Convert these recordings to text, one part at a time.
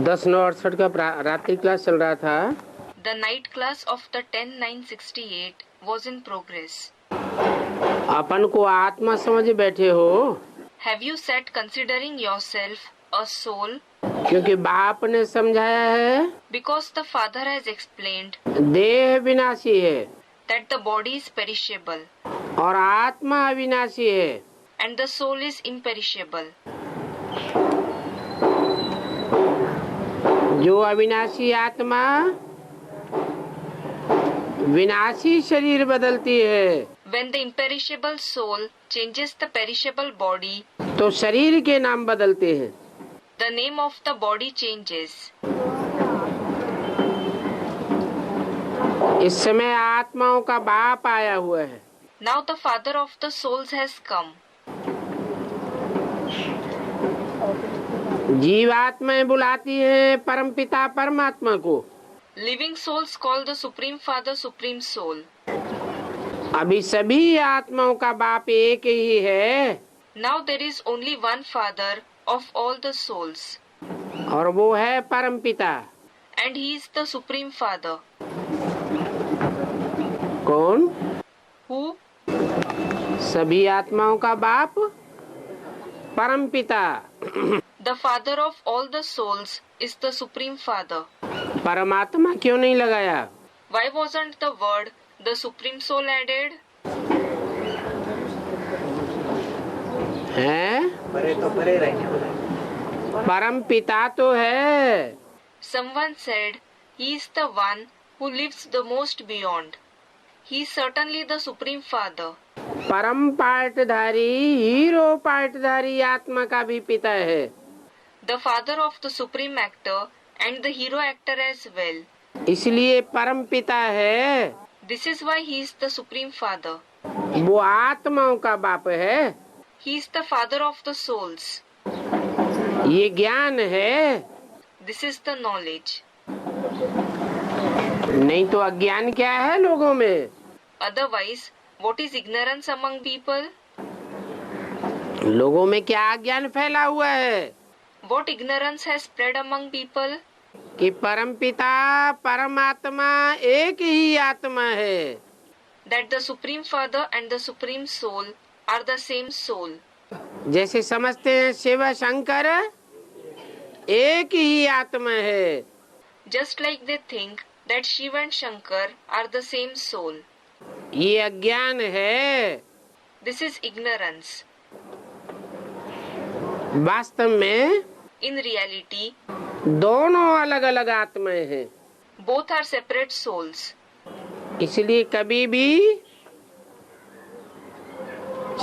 10/9/68 का रात्रि क्लास चल रहा था। The night class of the 10/9/68 was in progress. अपन को आत्मा समझ बैठे हो? Have you sat considering yourself a soul? क्योंकि बाप ने समझाया है Because the Father has explained देह विनाशी है that the body is perishable और आत्मा अविनाशी है। and the soul is imperishable. जो अविनाशी आत्मा विनाशी शरीर बदलती है When the imperishable soul changes the perishable body, तो शरीर के नाम बदलते हैं। the name of the body changes. इस समय आत्माओं का बाप आया हुआ है। Now the Father of the souls has come. जीवात्माएं बुलाती हैं परमपिता परमात्मा को। Living souls call the Supreme Father Supreme Soul. अभी सभी आत्माओं का बाप एक ही है Now there is only one Father of all the souls, और वो है परमपिता। and He is the Supreme Father. कौन? Who? सभी आत्माओं का बाप परमपिता। The Father of all the souls is the Supreme Father. परमात्मा क्यों नहीं लगाया? Why wasn't the word the Supreme Soul added? है? परमपिता तो है। Someone said He is the one who lives the most beyond. He is certainly the Supreme Father. परम पार्टधारी hero पार्टधारी आत्मा का भी पिता है। The Father of the Supreme Actor and the Hero Actor as well. इसलिए परम पिता है। This is why He is the Supreme Father. वो आत्माओं का बाप है। He is the Father of the souls. ये ज्ञान है। This is the knowledge. नहीं तो अज्ञान क्या है लोगों में? Otherwise, what is ignorance among people? लोगों में क्या अज्ञान फैला हुआ है? What ignorance has spread among people? कि परम पिता परमात्मा एक ही आत्मा है। That the Supreme Father and the Supreme Soul are the same soul. जैसे समझते हैं शिव शंकर एक ही आत्मा है। Just like they think that Shiva and Shankar are the same soul. ये अज्ञान है। This is ignorance. वास्तव में In reality, दोनों अलग अलग आत्माएं हैं। both are separate souls. इसलिए कभी भी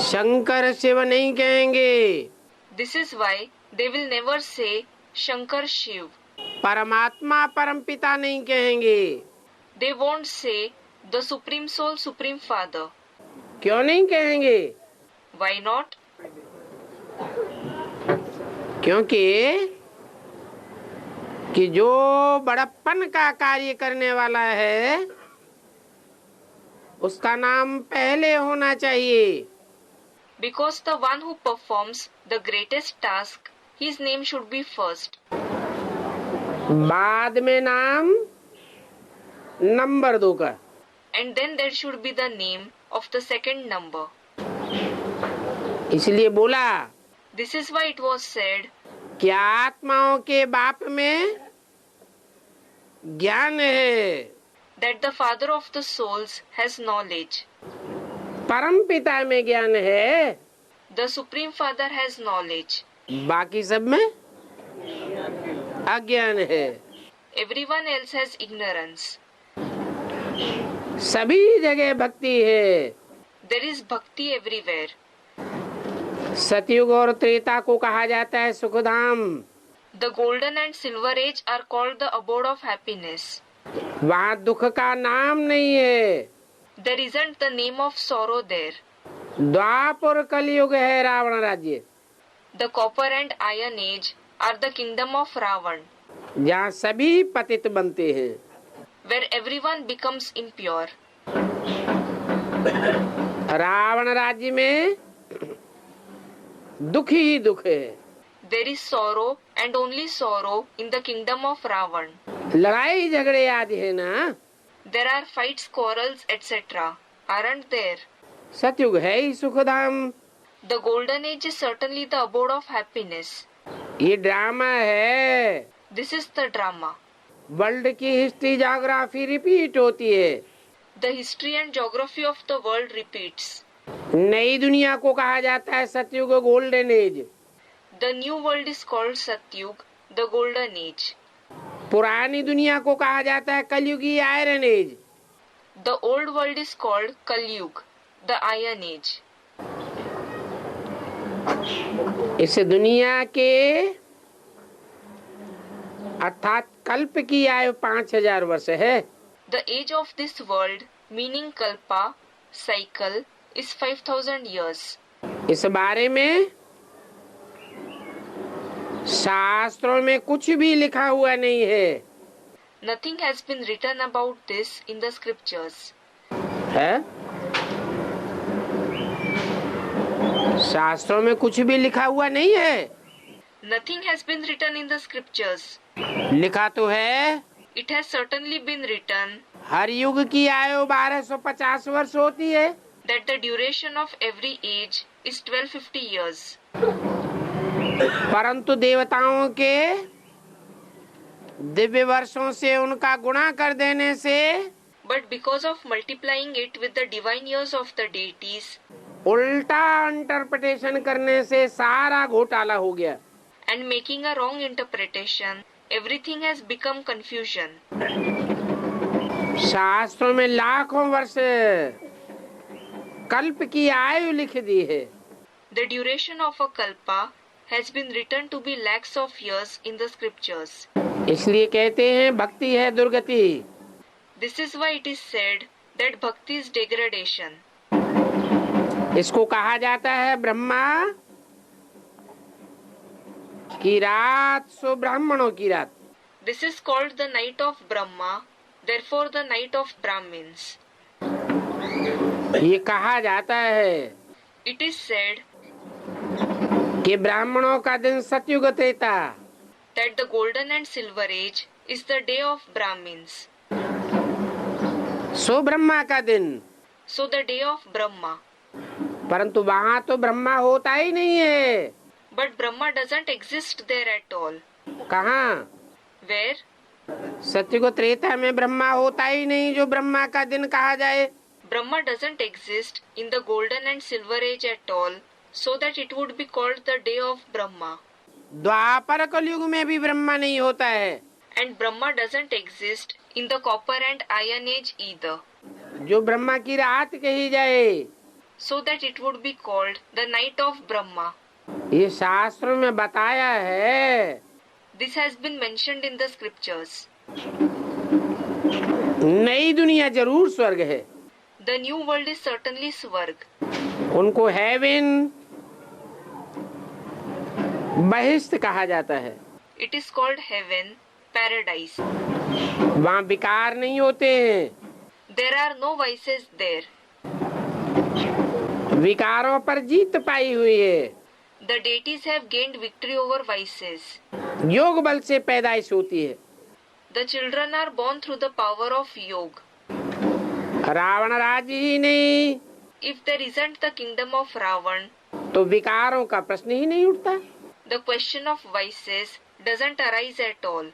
शंकर शिव नहीं कहेंगे। This is why they will never say Shankar Shiv. परमात्मा परमपिता नहीं कहेंगे। They won't say the Supreme Soul, Supreme Father. क्यों नहीं कहेंगे? Why not? क्योंकि कि जो बड़प्पन का कार्य करने वाला है उसका नाम पहले होना चाहिए। Because the one who performs the greatest task, his name should be first. बाद में नाम नंबर 2 का। And then there should be the name of the second number. इसलिए बोला This is why it was said कि आत्माओं के बाप में ज्ञान है। that the Father of the souls has knowledge. परम पिता में ज्ञान है। The Supreme Father has knowledge. बाकी सब में अज्ञान है। Everyone else has ignorance. सभी जगह भक्ति है। There is bhakti everywhere. सतयुग और त्रेता को कहा जाता है Sukhdham. The golden and silver age are called the abode of happiness. वहाँ दुख का नाम नहीं है। There isn't the name of sorrow there. द्वापर कलयुग है रावण राज्य। The copper and iron age are the kingdom of Ravan, जहाँ सभी पतित बनते हैं। where everyone becomes impure. Ravan राज्य में दुख ही दुख है। There is sorrow and only sorrow in the kingdom of Ravan. लड़ाई झगड़े आदि है ना, There are fights, quarrels, etc. Aren't there? सतयुग है ही Sukhdham. The golden age is certainly the abode of happiness. ये ड्रामा है, This is the drama. World की हिस्ट्री ज्योग्राफी रिपीट होती है। The history and geography of the world repeats. नई दुनिया को कहा जाता है सतयुग, golden age. The new world is called Satyug, the golden age. पुरानी दुनिया को कहा जाता है कलयुगी, iron age. The old world is called Kalyug, the iron age. इस दुनिया के अर्थात कल्प की आयु 5000 वर्ष है। The age of this world, meaning Kalpa, cycle, is 5000 years. इस बारे में शास्त्रों में कुछ भी लिखा हुआ नहीं है। Nothing has been written about this in the scriptures. है? शास्त्रों में कुछ भी लिखा हुआ नहीं है। Nothing has been written in the scriptures. लिखा तो है, It has certainly been written हर युग की आयु 1250 वर्ष होती है। that the duration of every age is 1250 years. परंतु देवताओं के दिव्य वर्षों से उनका गुणा कर देने से But because of multiplying it with the divine years of the deities उल्टा इंटरप्रिटेशन करने से सारा घोटाला हो गया। and making a wrong interpretation, everything has become confusion. शास्त्रों में लाखों वर्ष कल्प की आयु लिख दी है। The duration of a kalpa has been written to be lakhs of years in the scriptures. इसलिए कहते हैं भक्ति है दुर्गति। This is why it is said that bhakti is degradation. इसको कहा जाता है ब्रह्मा की रात सो ब्राह्मणों की रात। This is called the night of Brahma, therefore the night of Brahmins. ये कहा जाता है It is said कि ब्राह्मणों का दिन सतयुग Treta, that the golden and silver age is the day of Brahmins. सो ब्रह्मा का दिन। So the day of Brahma. परंतु वहाँ तो ब्रह्मा होता ही नहीं है। But Brahma doesn't exist there at all. कहाँ? Where? सतयुग त्रेता में ब्रह्मा होता ही नहीं जो ब्रह्मा का दिन कहा जाए। Brahma doesn't exist in the golden and silver age at all, so that it would be called the day of Brahma. द्वापर कलयुग में भी ब्रह्मा नहीं होता है। And Brahma doesn't exist in the copper and iron age either, जो ब्रह्मा की रात कही जाए। so that it would be called the night of Brahma. ये शास्त्रों में बताया है। This has been mentioned in the scriptures. नई दुनिया जरूर स्वर्ग है। The new world is certainly Swarg. उनको हेवन बहिष्ठ कहा जाता है। It is called heaven, paradise. वहाँ विकार नहीं होते हैं। There are no vices there. विकारों पर जीत पाई हुई है। The deities have gained victory over vices. योग बल से पैदाइश होती है। The children are born through the power of yoga. Ravan राज्य ही नहीं If there isn't the kingdom of Ravan, तो विकारों का प्रश्न ही नहीं उठता। the question of vices doesn't arise at all.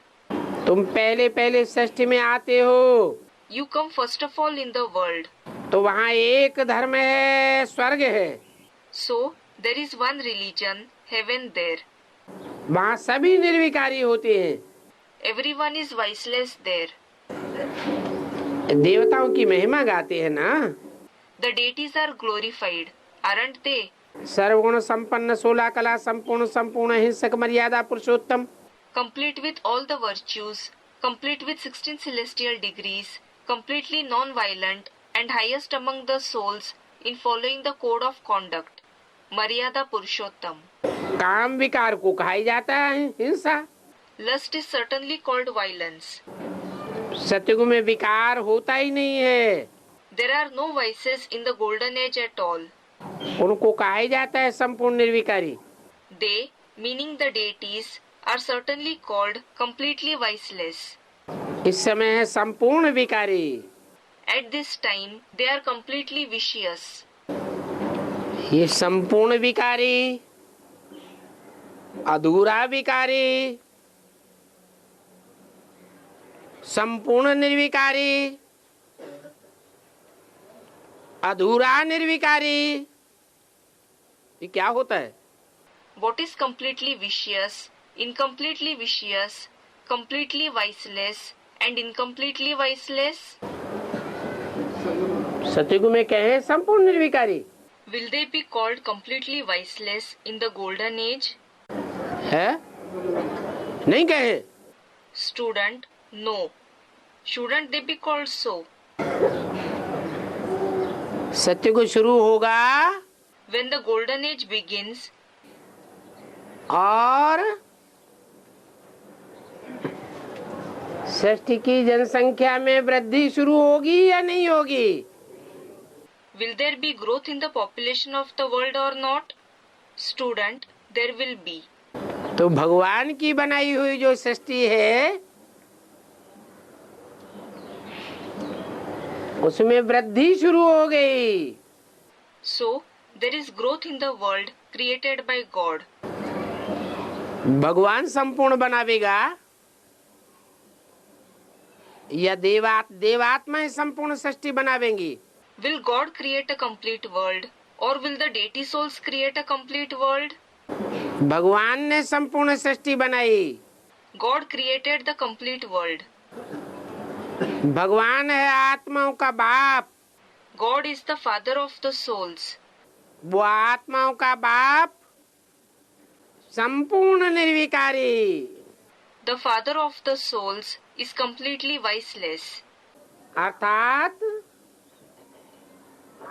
तुम पहले पहले षष्ठी में आते हो You come first of all in the world. तो वहाँ एक धर्म है, स्वर्ग है। So, there is one religion, heaven there. वहाँ सभी निर्विकारी होते हैं। Everyone is viceless there. देवताओं की महिमा गाते हैं ना। The deities are glorified, aren't they? सर्वगुण संपन्न 16 कला संपूर्ण संपूर्ण हिंसक मर्यादा पुरुषोत्तम। Complete with all the virtues, complete with 16 celestial degrees, completely non-violent and highest among the souls in following the code of conduct. Maryada Purushottam. काम विकार को कहा जाता है हिंसा। Lust is certainly called violence. सतयुग में विकार होता ही नहीं है। There are no vices in the golden age at all. उनको कहा जाता है संपूर्ण निर्विकारी। They meaning the deities are certainly called completely viceless. इस समय है संपूर्ण विकारी। At this time, they are completely vicious. ये संपूर्ण विकारी, अधूरा विकारी, संपूर्ण निर्विकारी, अधूरा निर्विकारी, ये क्या होता है? What is completely vicious, incompletely vicious, completely viceless, and incompletely viceless? सतयुग में कहे संपूर्ण निर्विकारी Will they be called completely viceless in the golden age? है, नहीं कहे। Student, no. Shouldn't they be called so? सतयुग शुरू होगा When the golden age begins, और सृष्टि की जनसंख्या में वृद्धि शुरू होगी या नहीं होगी? will there be growth in the population of the world or not? Student, there will be. तो भगवान की बनाई हुई जो सृष्टि है उसमें वृद्धि शुरू हो गई। So, there is growth in the world created by God. भगवान संपूर्ण बनावेगा या देवात्माएं संपूर्ण सृष्टि बनावेंगी? Will God create a complete world or will the deity souls create a complete world? भगवान ने संपूर्ण सृष्टि बनाई। God created the complete world. भगवान है आत्माओं का बाप। God is the father of the souls. वो आत्माओं का बाप संपूर्ण निर्विकारी, The father of the souls is completely viceless. अर्थात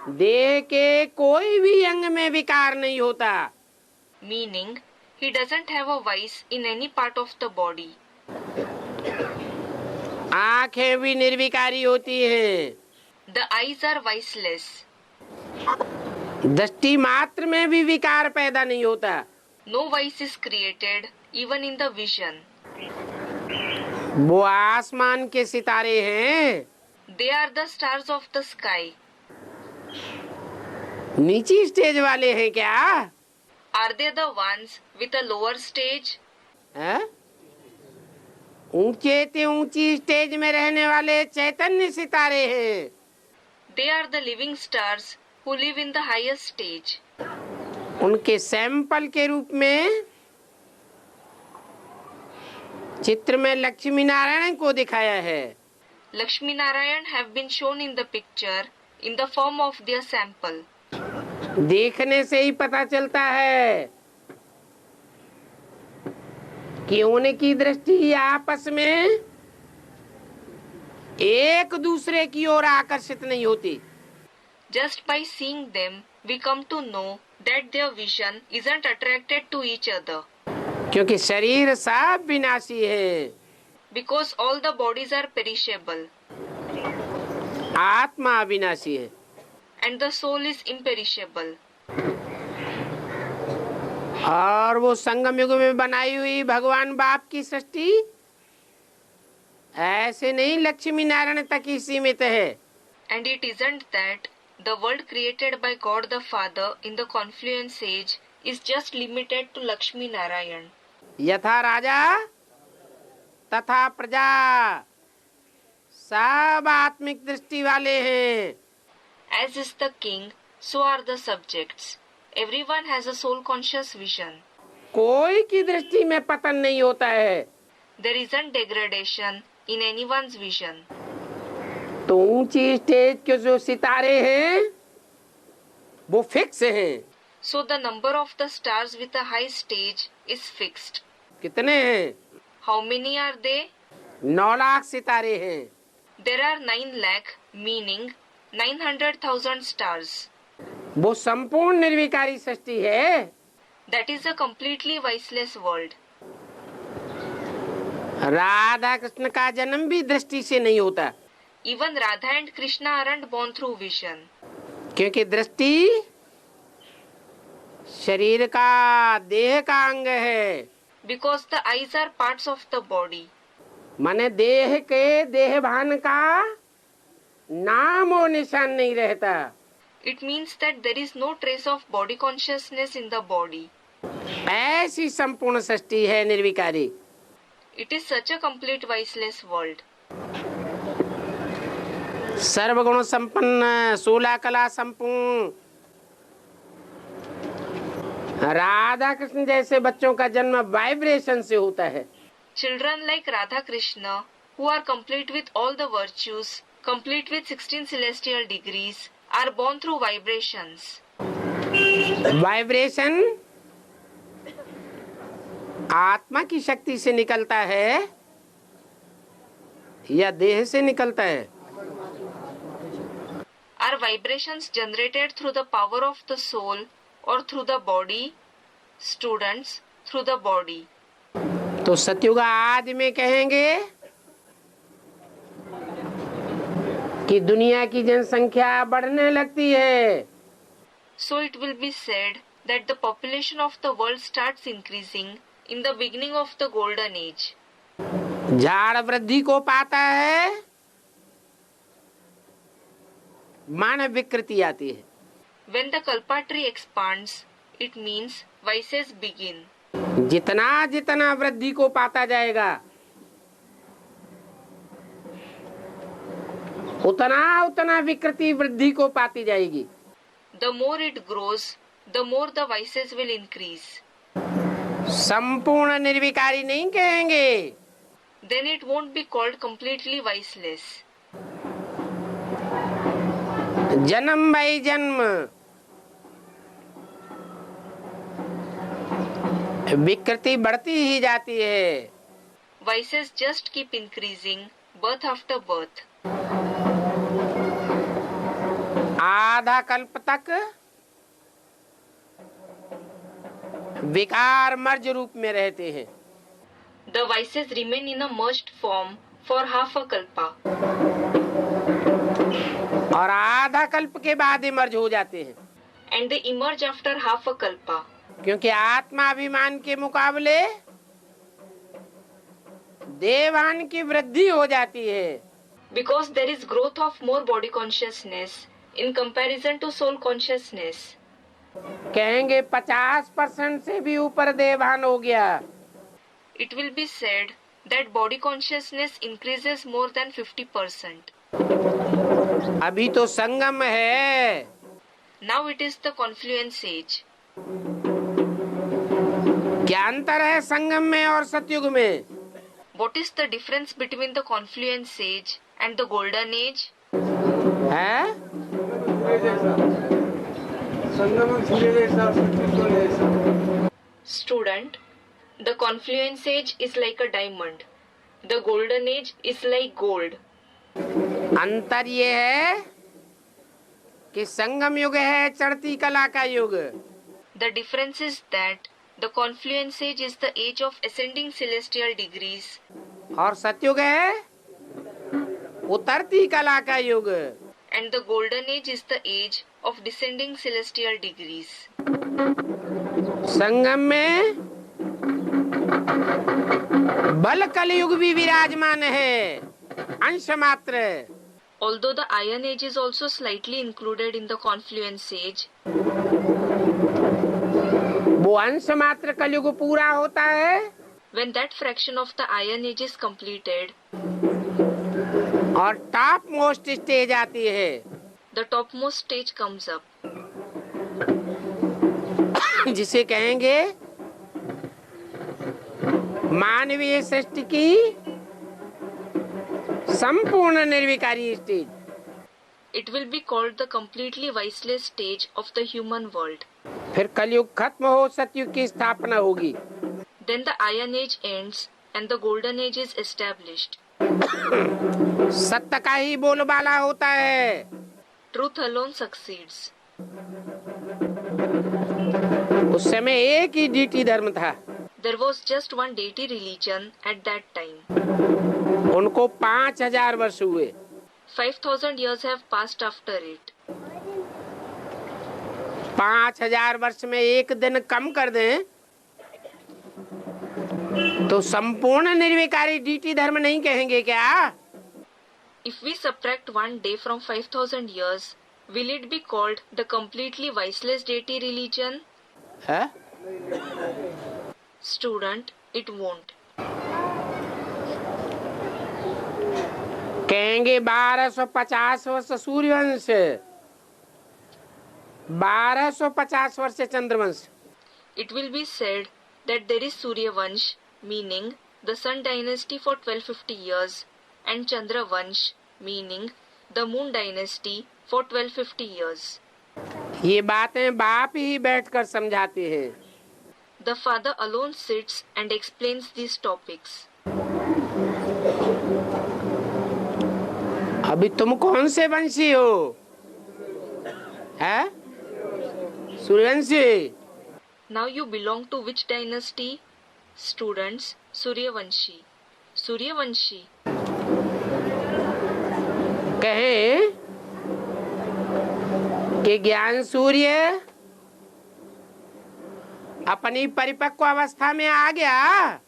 देह के कोई भी अंग में विकार नहीं होता। Meaning, he doesn't have a vice in any part of the body. आंखें भी निर्विकारी होती हैं। The eyes are viceless. दृष्टि मात्र में भी विकार पैदा नहीं होता। No vice is created even in the vision. वो आसमान के सितारे हैं। They are the stars of the sky. नीची स्टेज वाले हैं क्या? Are they the ones with a lower stage? है? ऊंचे ते ऊंची स्टेज में रहने वाले चैतन्य सितारे हैं। They are the living stars who live in the highest stage. उनके सैंपल के रूप में चित्र में लक्ष्मी नारायण को दिखाया है। Lakshmi Narayan have been shown in the picture in the form of their sample. देखने से ही पता चलता है कि उनकी दृष्टि आपस में एक दूसरे की ओर आकर्षित नहीं होती। Just by seeing them, we come to know that their vision isn't attracted to each other. क्योंकि शरीर सब विनाशी है। Because all the bodies are perishable आत्मा अविनाशी है। and the soul is imperishable. और वो संगम युग में बनाई हुई भगवान बाप की सृष्टि ऐसे नहीं लक्ष्मी नारायण तक ही सीमित है। And it isn't that the world created by God the Father in the confluence age is just limited to Lakshmi Narayan. यथा राजा तथा प्रजा सब आत्मिक दृष्टि वाले हैं। As is the king, so are the subjects. Everyone has a soul conscious vision. कोई की दृष्टि में पतन नहीं होता है। There isn't degradation in anyone's vision. तो ऊंची स्टेज के जो सितारे हैं वो फिक्स हैं। So the number of the stars with a high stage is fixed. कितने हैं? How many are they? 9 lakh सितारे हैं। There are 9 lakh, meaning 900,000 stars. वो संपूर्ण निर्विकारी सृष्टि है। That is a completely viceless world. Radha Krishna का जन्म भी दृष्टि से नहीं होता। Even Radha and Krishna aren't born through vision. क्योंकि दृष्टि शरीर का, देह का अंग है। because the eyes are parts of the body. माने देह के, देह भान का नाम और निशान नहीं रहता। It means that there is no trace of body consciousness in the body. ऐसी संपूर्ण सृष्टि है निर्विकारी। It is such a complete viceless world. सर्वगुण संपन्न, 16 कला संपूर्ण। राधा कृष्ण जैसे बच्चों का जन्म वाइब्रेशन से होता है। Children like Radha Krishna, who are complete with all the virtues, complete with 16 celestial degrees, are born through vibrations. Vibration आत्मा की शक्ति से निकलता है या देह से निकलता है? Are vibrations generated through the power of the soul or through the body? Students, through the body. तो सतयुग आदि में कहेंगे कि दुनिया की जनसंख्या बढ़ने लगती है। So it will be said that the population of the world starts increasing in the beginning of the golden age. झाड़ वृद्धि को पाता है, मानव विकृति आती है। When the kalpa tree expands, it means vices begin. जितना जितना वृद्धि को पाता जाएगा उतना उतना विकृति वृद्धि को पाती जाएगी। The more it grows, the more the vices will increase. संपूर्ण निर्विकारी नहीं कहेंगे, Then it won't be called completely viceless. जन्म बाई जन्म विकृति बढ़ती ही जाती है। Vices just keep increasing, birth after birth. आधा कल्प तक विकार मर्ज रूप में रहते हैं। The vices remain in a merged form for half a kalpa. और आधा कल्प के बाद मर्ज हो जाते हैं, And they emerge after half a kalpa. क्योंकि आत्माभिमान के मुकाबले देवान की वृद्धि हो जाती है। Because there is growth of more body consciousness in comparison to soul consciousness. कहेंगे 50% से भी ऊपर देवान हो गया। It will be said that body consciousness increases more than 50%. अभी तो संगम है। Now it is the confluence age. क्या अंतर है संगम में और सतयुग में? What is the difference between the confluence age and the golden age? है? Student, the confluence age is like a diamond. The golden age is like gold. अंतर ये है कि संगम युग है चढ़ती कला का युग, The difference is that the confluence age is the age of ascending celestial degrees, और सतयुग है उतरती कला का युग। and the golden age is the age of descending celestial degrees. संगम में बल कलयुग भी विराजमान है, अंश मात्र। Although the iron age is also slightly included in the confluence age, वो अंश मात्र कलयुग पूरा होता है when that fraction of the iron age is completed, और टॉप मोस्ट स्टेज आती है। the topmost stage comes up, जिसे कहेंगे मानवीय सृष्टि की संपूर्ण निर्विकारी stage. it will be called the completely viceless stage of the human world. फिर कलयुग खत्म हो, सतयुग की स्थापना होगी। Then the iron age ends and the golden age is established. सत्य का ही बोलबाला होता है। Truth alone succeeds. उस समय एक ही डीटी धर्म था, There was just one deity religion at that time. उनको 5000 वर्ष हुए। 5,000 years have passed after it. 5000 वर्ष में एक दिन कम कर दें तो संपूर्ण निर्विकारी डीटी धर्म नहीं कहेंगे क्या? If we subtract 1 day from 5000 years, will it be called the completely viceless deity religion? है? Student, it won't. कहेंगे 1250 वर्ष सूर्यवंश, 1250 वर्ष Chandravansh. It will be said that there is Surya Vansh, meaning the sun dynasty for 1250 years, and Chandra Vansh, meaning the moon dynasty for 1250 years. ये बातें बाप ही बैठकर समझाते हैं. The father alone sits and explains these topics. अभी तुम कौन से वंशी हो? है? Suryavanshi. Now you belong to which dynasty? Students, Suryavanshi. Suryavanshi. कहें कि ज्ञान सूर्य अपनी परिपक्व अवस्था में आ गया.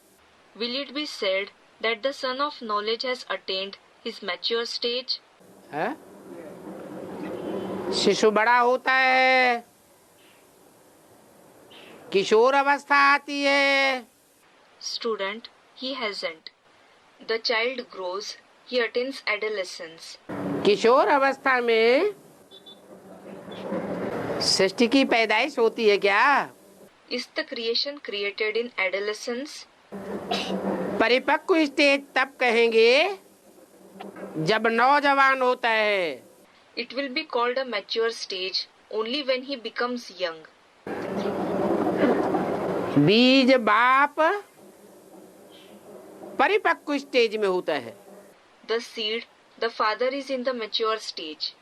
Will it be said that the son of knowledge has attained his mature stage? है? शिशु बड़ा होता है, किशोर अवस्था आती है. Student, he hasn't. The child grows, he attains adolescence. किशोर अवस्था में सृष्टि की पैदाइश होती है क्या? Is the creation created in adolescence? परिपक्व स्टेज तब कहेंगे जब नौजवान होता है. It will be called a mature stage only when he becomes young. बीज बाप परिपक्व स्टेज में होता है. The seed, the father is in the mature stage.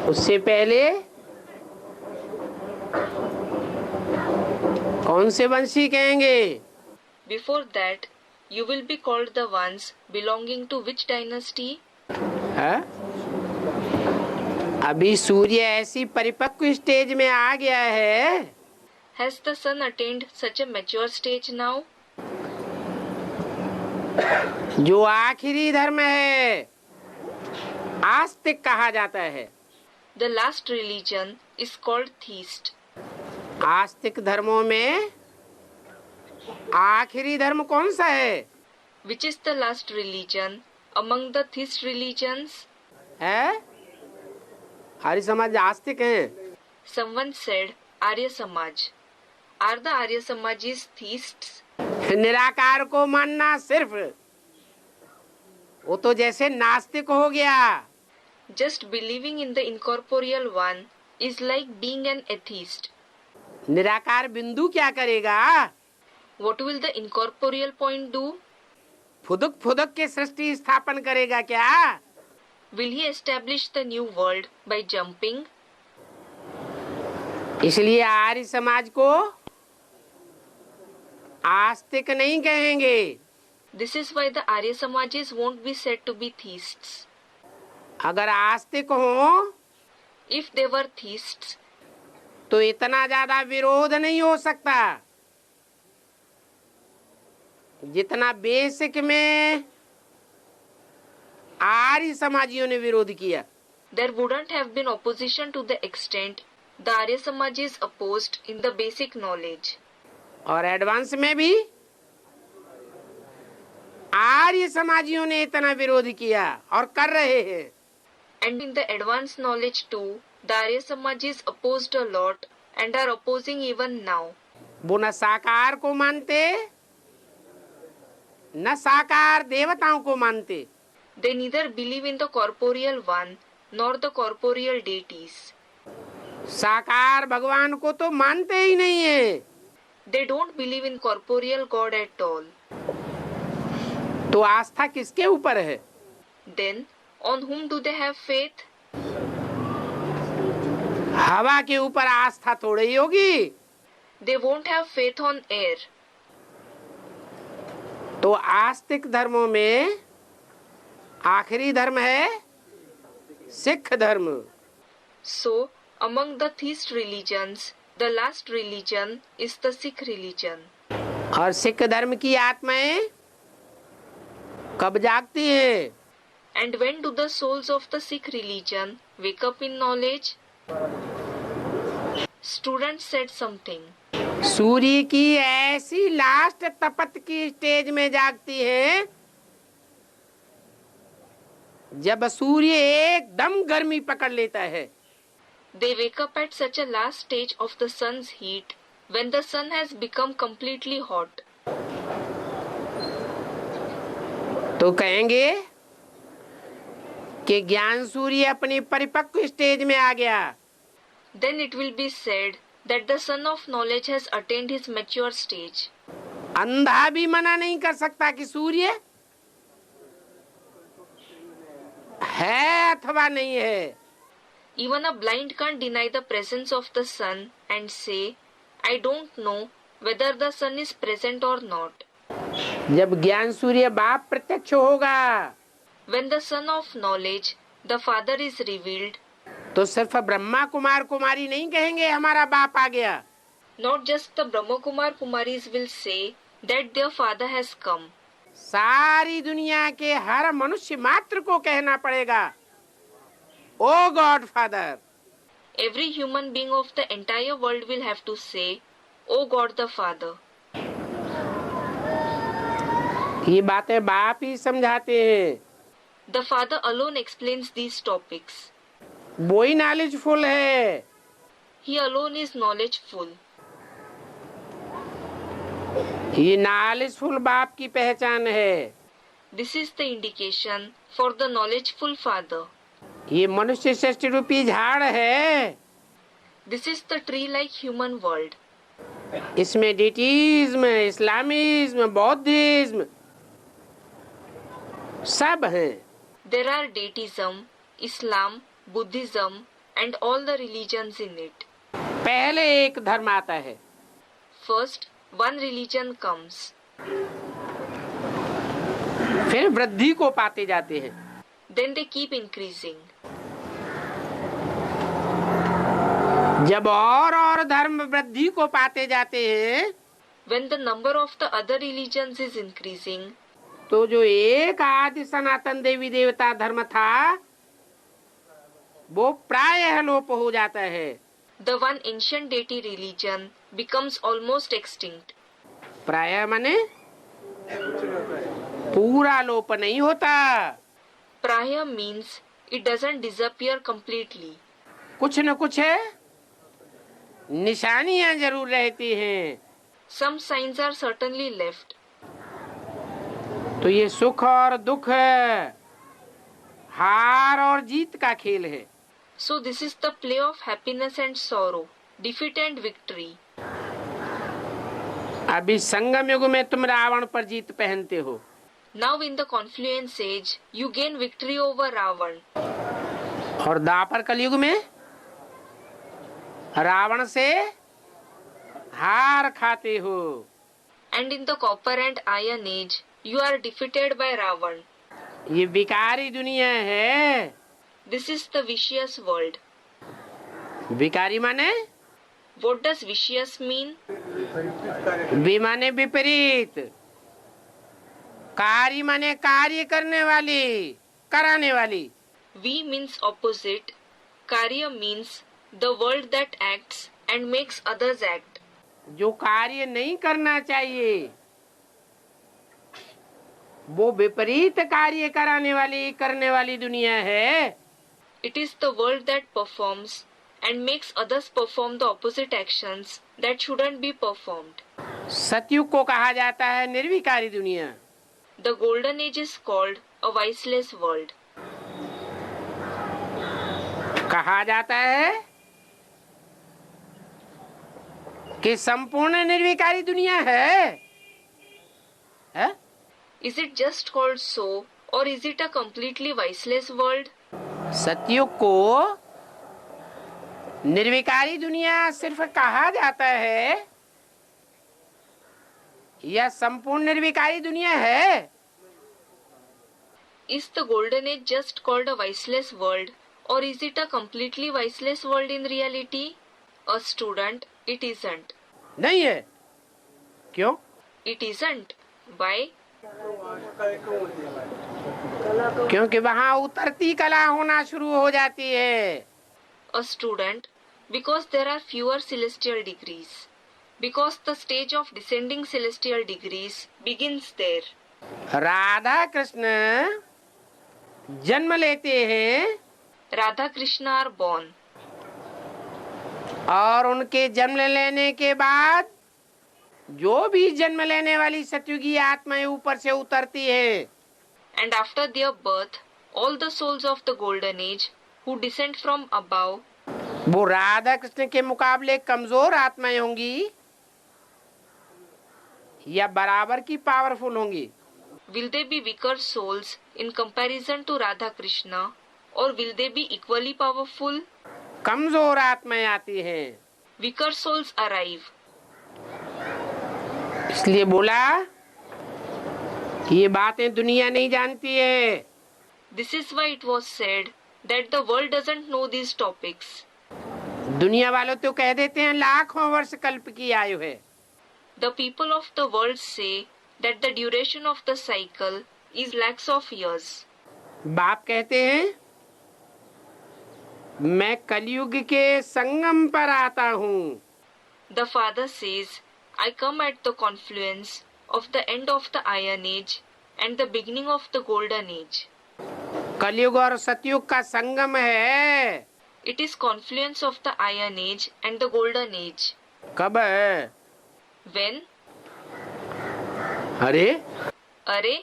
उससे पहले कौन से वंशी कहेंगे? Before that, you will be called the ones belonging to which dynasty? है? अभी सूर्य ऐसी परिपक्व स्टेज में आ गया है. Has the sun attained such a mature stage now? जो आखिरी धर्म है आस्तिक कहा जाता है. The last religion is called theist. आस्तिक धर्मों में आखिरी धर्म कौन सा है? Which is the last religion among the theist religions? है? आर्य समाज आस्तिक हैं. Someone said Arya Samaj. Are the Arya Samajis theists? निराकार को मानना सिर्फ वो तो जैसे नास्तिक हो गया. Just believing in the incorporeal one is like being an atheist. निराकार बिंदु क्या करेगा? What will the incorporeal point do? फुदुक फुदुक के सृष्टि स्थापन करेगा क्या? Will he establish the new world by jumping? इसलिए आर्य समाज को आस्तिक नहीं कहेंगे. This is why the Arya Samajis won't be said to be theists. अगर आस्तिक हो If they were theists, तो इतना ज्यादा विरोध नहीं हो सकता जितना बेसिक में आर्य समाजियों ने विरोध किया. there wouldn't have been opposition to the extent the Arya Samajis opposed in the basic knowledge. और एडवांस में भी आर्य समाजियों ने इतना विरोध किया और कर रहे हैं. And in the advanced knowledge too, the Arya Samajis opposed a lot and are opposing even now. वो न साकार को मानते न साकार देवताओं को मानते. They neither believe in the corporeal one nor the corporeal deities. साकार भगवान को तो मानते ही नहीं है. They don't believe in corporeal God at all. तो आस्था किसके ऊपर है? Then, on whom do they have faith? हवा के ऊपर आस्था थोड़ी ही होगी. They won't have faith on air. तो आस्तिक धर्मों में आखिरी धर्म है सिख धर्म। So, among the theist religions, the last religion is the Sikh religion. और सिख धर्म की आत्माएं कब जागती हैं? And when do the souls of the Sikh religion wake up in knowledge? Student said something. सूर्य की ऐसी लास्ट तपत की स्टेज में जागती है जब सूर्य एकदम गर्मी पकड़ लेता है। They wake up at such a last stage of the sun's heat when the sun has become completely hot. तो कहेंगे कि ज्ञान सूर्य अपनी परिपक्व स्टेज में आ गया। Then it will be said that the sun of knowledge has attained his mature stage. अंधा भी मना नहीं कर सकता कि सूर्य है अथवा नहीं है। Even a blind can't deny the presence of the sun and say, I don't know whether the sun is present or not. जब ज्ञान सूर्य बाप प्रत्यक्ष होगा, When the sun of knowledge, the Father is revealed, तो सिर्फ ब्रह्मा कुमार कुमारी नहीं कहेंगे हमारा बाप आ गया। not just the Brahma Kumar Kumaris will say that their Father has come. सारी दुनिया के हर मनुष्य मात्र को कहना पड़ेगा, oh god father. Every human being of the entire world will have to say, O God the Father. ये बातें बाप ही समझाते हैं। The Father alone explains these topics. वो ही नॉलेजफुल है। He alone is knowledgeful. ये नॉलेजफुल बाप की पहचान है। This is the indication for the knowledgeful Father. ये मनुष्य सृष्टि रूपी झाड़ है। This is the tree-like human world. इसमें डिटीज्म, इस्लामिज्म, बौद्धिज्म सब हैं। There are Deitism, Islam, Buddhism and all the religions in it. पहले एक धर्म आता है, First, one religion comes. फिर वृद्धि को पाते जाते हैं। Then they keep increasing. जब और धर्म वृद्धि को पाते जाते हैं, When the number of the other religions is increasing, तो जो एक आदि सनातन देवी देवता धर्म था वो प्रायः लोप हो जाता है। the one ancient deity religion becomes almost extinct. प्रायः माने पूरा लोप नहीं होता, Praya means it doesn't disappear completely. कुछ न कुछ है, निशानियां जरूर रहती हैं। Some signs are certainly left. तो ये सुख और दुख, हार और जीत का खेल है। So this is the play of happiness and sorrow, defeat and victory. अभी संगम युग में तुम रावण पर जीत पहनते हो, Now in the confluence age, you gain victory over Ravan. और द्वापर कलयुग में रावण से हार खाते हो। And in the copper and iron age, you are defeated by Ravan. ये विकारी दुनिया है। This is the vicious world. विकारी माने What does vicious mean? वि माने विपरीत, कार्य माने कार्य करने वाली, कराने वाली। V means opposite. Karya means the world that acts and makes others act. जो कार्य नहीं करना चाहिए वो विपरीत कार्य कराने वाली, करने वाली दुनिया है। It is the world that performs and makes others perform the opposite actions that shouldn't be performed. सतयुग को कहा जाता है निर्विकारी दुनिया। The golden age is called a viceless world. कहा जाता है कि संपूर्ण निर्विकारी दुनिया है? Is it just called so, or is it a completely viceless world? सतयुग को निर्विकारी दुनिया सिर्फ कहा जाता है या संपूर्ण निर्विकारी दुनिया है? Is the golden age just called a viceless world, Or is it a completely voiceless world in reality? A student, it isn't. नहीं है। क्यों? It isn't. Why? क्योंकि वहाँ उतरती कला होना शुरू हो जाती है। A student, because there are fewer celestial degrees. Because the stage of descending celestial degrees begins there. Radha Krishna जन्म लेते हैं Radha Krishna are born. और उनके जन्म लेने के बाद जो भी जन्म लेने वाली सतयुगी आत्माएं ऊपर से उतरती है, And after their birth, all the souls of the golden age who descend from above, वो राधा कृष्ण के मुकाबले कमजोर आत्माएं होंगी या बराबर की पावरफुल होंगी? will they be weaker souls in comparison to Radha Krishna, or will they be equally powerful? कमजोर आत्माएं आती हैं, Weaker souls arrive. इसलिए बोला कि ये बातें दुनिया नहीं जानती है। This is why it was said that the world doesn't know these topics. दुनिया वालों तो कह देते हैं लाखों वर्ष कल्प की आयु है। The people of the world say that the duration of the cycle is lakhs of years. बाप कहते हैं मैं कलयुग के संगम पर आता हूँ। The father says, I come at the confluence of the end of the Iron Age and the beginning of the Golden Age. कलयुग और सतयुग का संगम है। It is confluence of the Iron Age and the Golden Age. कब है? When? अरे अरे,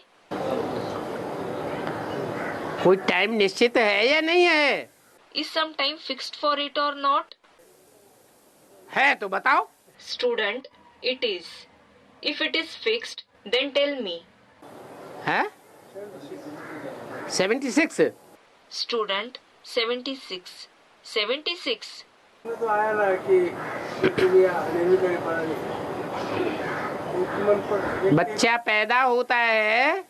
कोई टाइम निश्चित है या नहीं है? is some time fixed for it or not? है तो बताओ। Student, it is. If it is fixed, then tell me. है 76। Student, 76. 76. तो आया ना कि नहीं करे पड़ा नहीं। बच्चा पैदा होता है,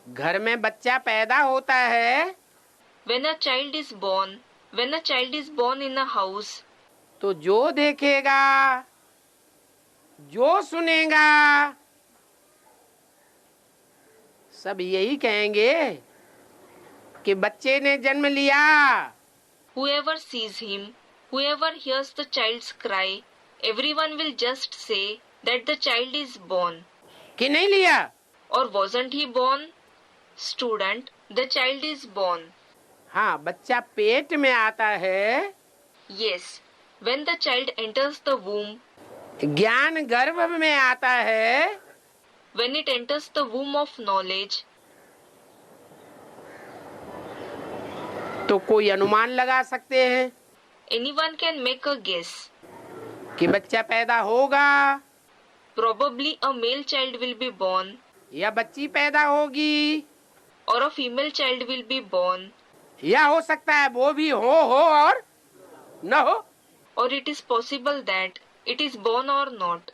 घर में बच्चा पैदा होता है When a child is born in a house, तो जो देखेगा, जो सुनेगा, सब यही कहेंगे कि बच्चे ने जन्म लिया। whoever sees him, whoever hears the child's cry, everyone will just say that the child is born. कि नहीं लिया? Or wasn't he born? Student, the child is born. हाँ, बच्चा पेट में आता है, Yes, when the child enters the womb, ज्ञान गर्भ में आता है, when it enters the womb of knowledge, तो कोई अनुमान लगा सकते हैं anyone can make a guess. कि बच्चा पैदा होगा Probably a male child will be born, या बच्ची पैदा होगी, or a female child will be born, या हो सकता है वो भी हो और न हो। or it is possible that it is born or not.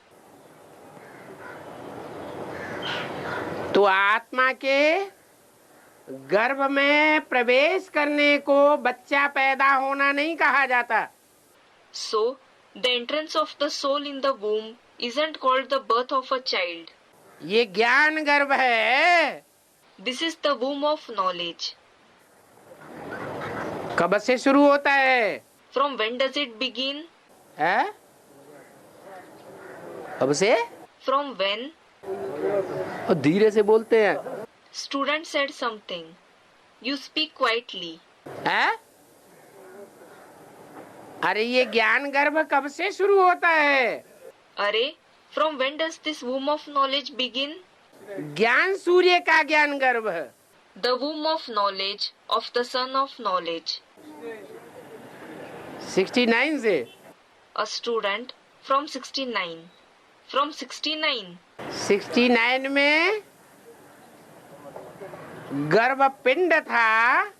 तो आत्मा के गर्भ में प्रवेश करने को बच्चा पैदा होना नहीं कहा जाता। So, the entrance of the soul in the womb isn't called the birth of a child. ये ज्ञान गर्भ है। This is the womb of knowledge. कब से शुरू होता है? From when does it begin? है? कब से? From when? और धीरे से बोलते हैं। Student said something. You speak quietly. है? अरे ये ज्ञान गर्भ कब से शुरू होता है? अरे, from when does this womb of knowledge begin? ज्ञान सूर्य का ज्ञान गर्भ। The womb of knowledge of the son of knowledge. 69 से। A student from 69. From 69. 69 में गर्भ पिंड था।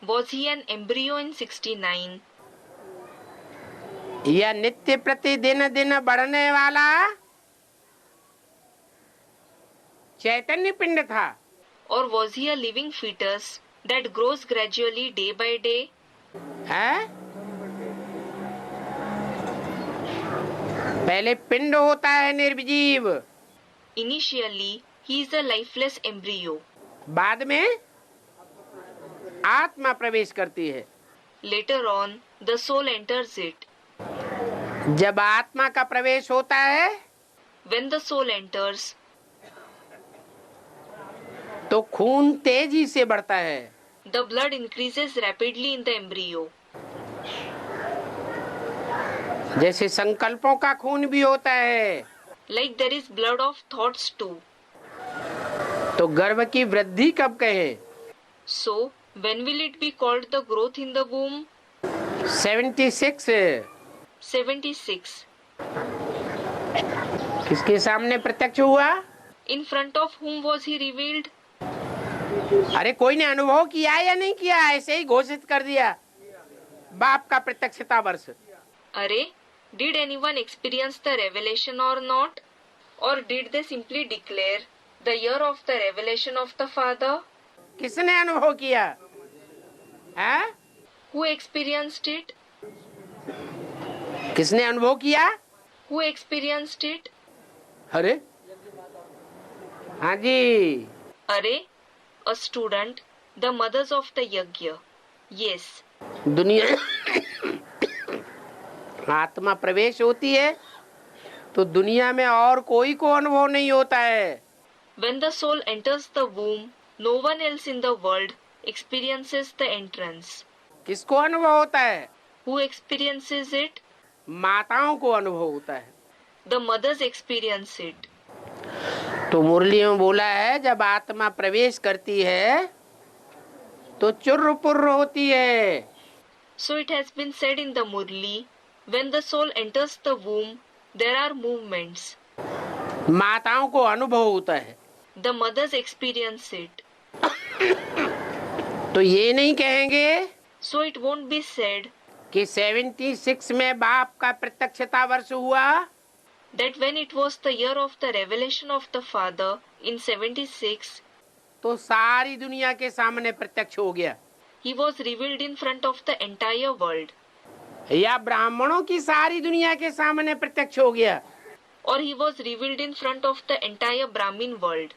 Was he an embryo in 69? या नित्य प्रतिदिन दिन बढ़ने वाला चैतन्य पिंड था। Or was he a living fetus that grows gradually day by day. है? पहले पिंड होता है निर्जीव, Initially, he is a lifeless embryo. बाद में आत्मा प्रवेश करती है। Later on, the soul enters it. जब आत्मा का प्रवेश होता है When the soul enters, तो खून तेजी से बढ़ता है। the blood increases rapidly in the embryo. जैसे संकल्पों का खून भी होता है, Like there is blood of thoughts too. तो गर्भ की वृद्धि कब कहें? So, when will it be called the growth in the womb? 76 76. किसके सामने प्रत्यक्ष हुआ? In front of whom was he revealed? अरे कोई ने अनुभव किया या नहीं किया? ऐसे ही घोषित कर दिया बाप का प्रत्यक्षता वर्ष। Array, did anyone experience the revelation or not? Or did they simply declare the year of the revelation of the Father? किसने अनुभव किया? है? Who experienced it? किसने अनुभव किया? Who experienced it? अरे हाँ जी, Array, a student, the mothers of the yajna. Yes, दुनिया आत्मा प्रवेश होती है तो दुनिया में और कोई को अनुभव नहीं होता है। when the soul enters the womb, no one else in the world experiences the entrance. किसको अनुभव होता है? Who experiences it? माताओं को अनुभव होता है। The mothers experience it. तो मुरली में बोला है जब आत्मा प्रवेश करती है तो चुर्र पुर्र होती है। So it has been said in the Murli, when the soul enters the womb, there are movements. माताओं को अनुभव होता है। The mothers experience it. तो ये नहीं कहेंगे So it won't be said कि 76 में बाप का प्रत्यक्षता वर्ष हुआ that when it was the year of the revelation of the Father in 76, तो सारी दुनिया के सामने प्रत्यक्ष हो गया, he was revealed in front of the entire world. या ब्राह्मणों की सारी दुनिया के सामने प्रत्यक्ष हो गया। Or he was revealed in front of the entire Brahmin world.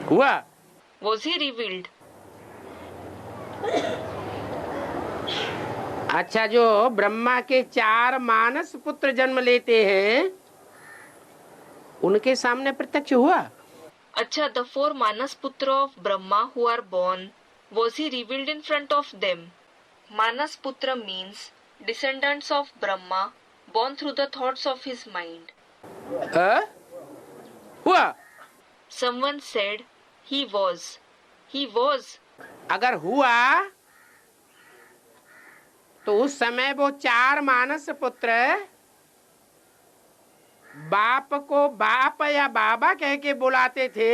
हुआ? Was he revealed? अच्छा, जो ब्रह्मा के 4 मानस पुत्र जन्म लेते हैं उनके सामने प्रत्यक्ष हुआ? Acha, the 4 Manas Putra of Brahma who are born, was he revealed in front of them? Manas Putra means descendants of Brahma, born through the thoughts of his mind. हुआ? Someone said, he was. He was. अगर हुआ तो उस समय वो 4 मानस पुत्र बाप को बाप या बाबा कह के बुलाते थे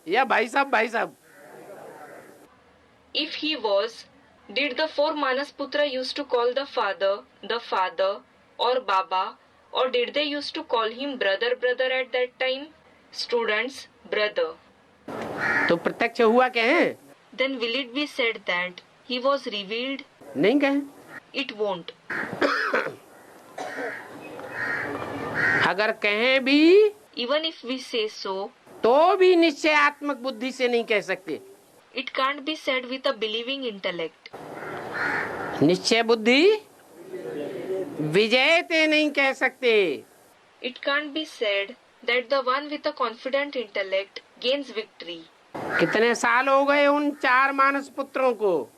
या भाई साहब भाई साहब? If he was, did the 4 Manas Putra used to call the father, or Baba, or did they used to call him brother at that time? Students, brother. तो प्रत्यक्ष हुआ कहें? Then will it be said that he was revealed? नहीं कहें। It won't. अगर कहें भी Even if we say so, तो भी निश्चयात्मक बुद्धि से नहीं कह सकते। it can't be said with a believing intellect. निश्चय बुद्धि विजय ते नहीं कह सकते। It can't be said that the one with a confident intellect gains victory. कितने साल हो गए उन 4 मानस पुत्रों को?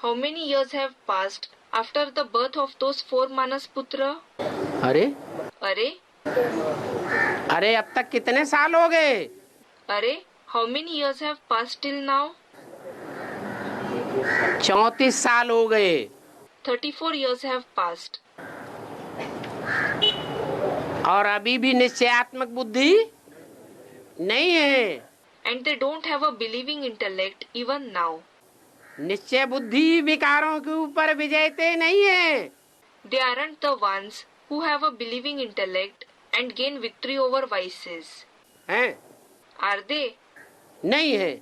How many years have passed after the birth of those 4 Manas Putra? अरे Array, अरे अब तक कितने साल हो गए? Array, how many years have passed till now? 34 साल हो गए। 34 years have passed. और अभी भी निश्चयात्मक बुद्धि नहीं है। And they don't have a believing intellect even now. निश्चय बुद्धि विकारों के ऊपर विजयते नहीं है। They aren't the ones who have a believing intellect and gain victory over vices. हैं? Are they? नहीं है।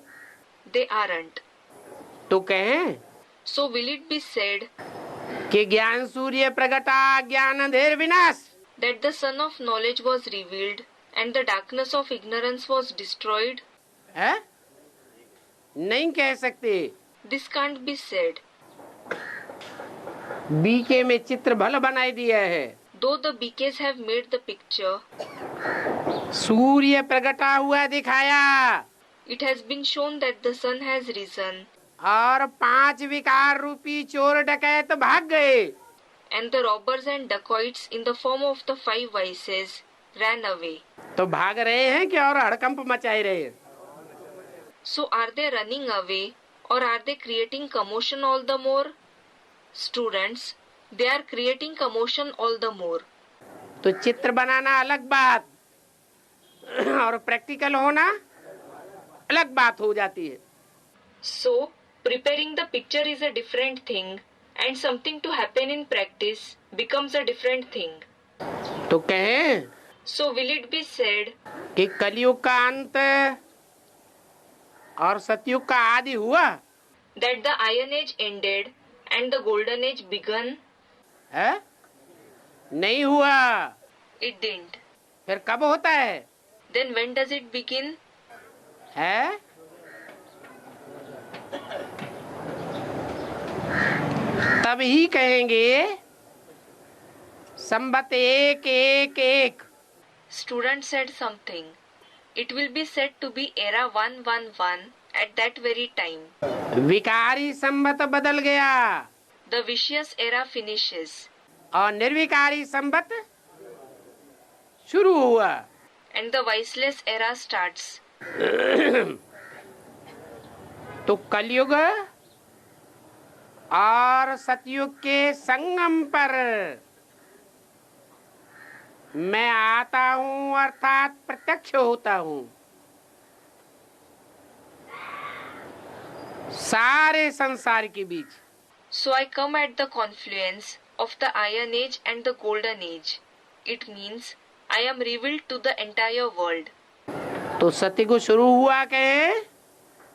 They aren't. तो कहें So will it be said कि ज्ञान सूर्य प्रगटा ज्ञान अंधेर विनाश, that the sun of knowledge was revealed and the darkness of ignorance was destroyed? है? नहीं कह सकते। This can't be said. BK में चित्र भल बनाई दिया है। Though the BKs have made the picture, सूर्य प्रगटा हुआ दिखाया it has been shown that the sun has risen और 5 विकार रूपी चोर डकैत भाग गए। and the robbers and dacoits in the form of the 5 vices ran away. तो भाग रहे हैं कि और हड़कंप मचाए रहे हैं? So are they running away or are they creating commotion all the more? Students, they are creating commotion all the more. तो चित्र बनाना अलग बात और प्रैक्टिकल होना अलग बात हो जाती है। So, preparing the picture is a different thing and something to happen in practice becomes a different thing. तो कहें So will it be said कि कलयुग का अंत और सतयुग का आदि हुआ that the Iron Age ended and the Golden Age began? है? नहीं हुआ। It didn't. फिर कब होता है? Then when does it begin? है? तब ही कहेंगे संबत 111। Student said something. It will be said to be era 111 at that very time. विकारी संबत बदल गया The vicious era finishes और निर्विकारी संबत शुरू हुआ। and the viceless era starts. तो कलयुग और सतयुग के संगम पर मैं आता हूँ अर्थात प्रत्यक्ष होता हूँ। सारे संसार के बीच। So I come at the confluence of the Iron Age and the Golden Age. It means I am revealed to the entire world. तो सतयुग शुरू हुआ कहे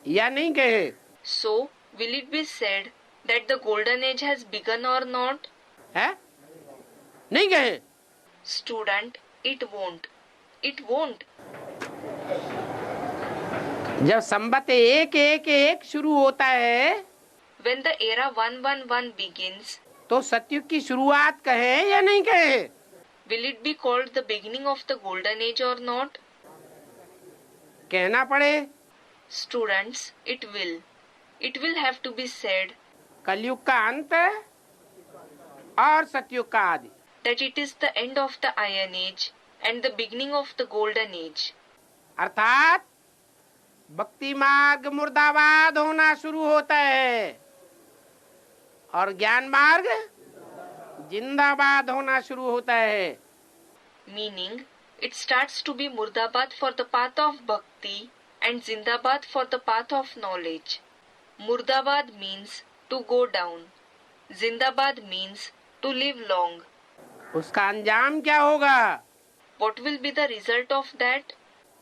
या नहीं कहे? So will it be said that the Golden Age has begun or not? है? नहीं कहे? Student, it won't. It won't. जब संबत 111 शुरू होता है When the era 111 begins, तो सतयुग की शुरुआत कहे या नहीं कहे? will it be called the beginning of the Golden Age or not? कहना पड़े। Students, it will. It will have to be said कलयुग का अंत और सतयुग का आदि। that it is the end of the Iron Age and the beginning of the Golden Age. अर्थात भक्ति मार्ग मुर्दाबाद होना शुरू होता है और ज्ञान मार्ग जिंदाबाद होना शुरू होता है। Meaning, it starts to be Murdabad for the path of Bhakti and Zindabad for the path of knowledge. Murdabad means to go down. Zindabad means to live long. उसका अंजाम क्या होगा? What will be the result of that?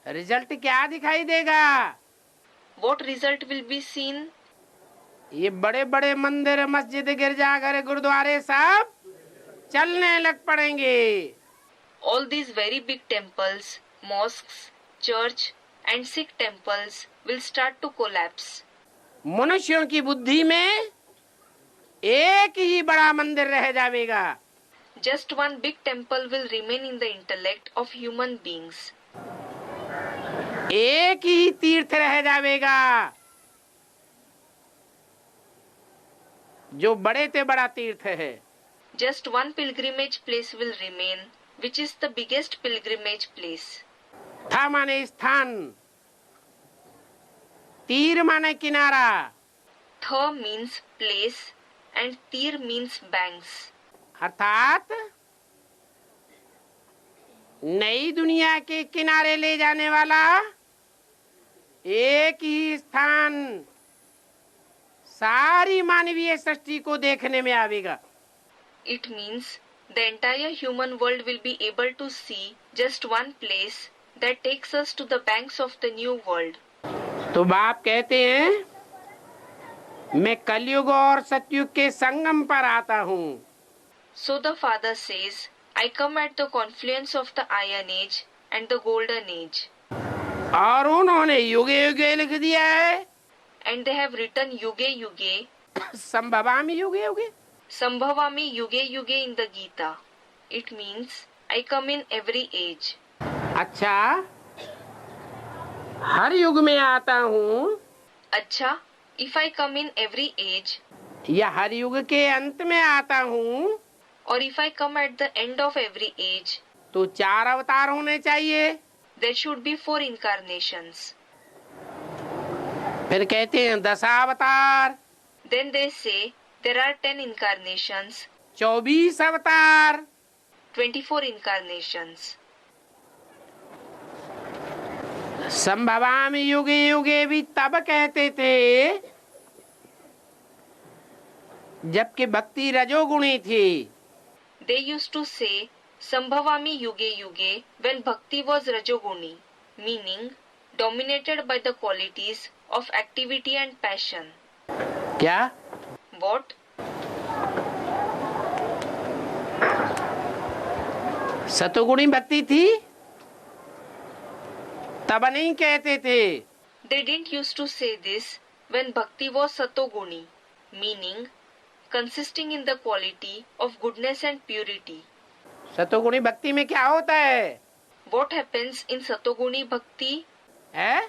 Result क्या दिखाई देगा? What result will be seen? ये बड़े बड़े मंदिर मस्जिद गिरजाघर गुरुद्वारे सब चलने लग पड़ेंगे। All these very big temples, mosques, church and Sikh temples will start to collapse. मनुष्यों की बुद्धि में एक ही बड़ा मंदिर रह जाएगा। Just one big temple will remain in the intellect of human beings. एक ही तीर्थ रह जाएगा जो बड़े से बड़ा तीर्थ है। Just one pilgrimage place will remain, which is the biggest pilgrimage place. था माने स्थान, तीर माने किनारा। Tha means place and Tir means banks. अर्थात नई दुनिया के किनारे ले जाने वाला एक ही स्थान सारी मानवीय सृष्टि को देखने में आवेगा। It means the entire human world will be able to see just one place that takes us to the banks of the new world. तो बाप कहते हैं मैं कलयुग और सतयुग के संगम पर आता हूँ। So the father says, I come at the confluence of the Iron Age and the Golden Age. और उन्होंने युगे युगे लिख दिया है, And they have written Yuge Yuge, संभवामि युगे युगे। Sambhavami Yuge Yuge in the Gita. It means, I come in every age. अच्छा, हर युग में आता हूँ Acha, if I come in every age, या हर युग के अंत में आता हूँ, or if I come at the end of every age, तो 4 अवतार होने चाहिए। there should be 4 incarnations. फिर कहते हैं 10 अवतार, Then they say, there are 10 incarnations, 24 अवतार। 24 incarnations. संभवामि युगे युगे भी तब कहते थे जबकि भक्ति रजोगुणी थी। They used to say, Sambhavami Yuge Yuge when bhakti was Rajoguni, meaning dominated by the qualities of activity and passion. क्या? What? सतोगुणी भक्ति थी तब नहीं कहते थे। They didn't used to say this when bhakti was Satoguni, meaning consisting in the quality of goodness and purity. सतोगुणी भक्ति में क्या होता है? What happens in Satoguni bhakti? है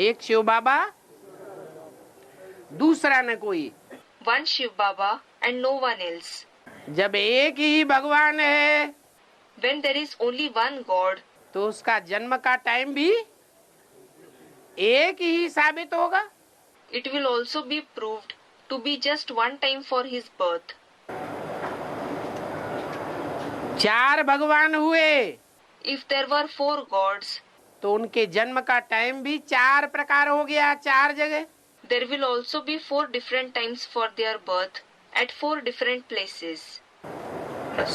एक शिव बाबा, दूसरा न कोई। One Shiv Baba and no one else. जब एक ही भगवान है When there is only one God, तो उसका जन्म का टाइम भी एक ही साबित होगा। it will also be proved to be just one time for his birth. 4 भगवान हुए If there were 4 gods, तो उनके जन्म का टाइम भी 4 प्रकार हो गया, 4 जगह। there will also be 4 different times for their birth at 4 different places.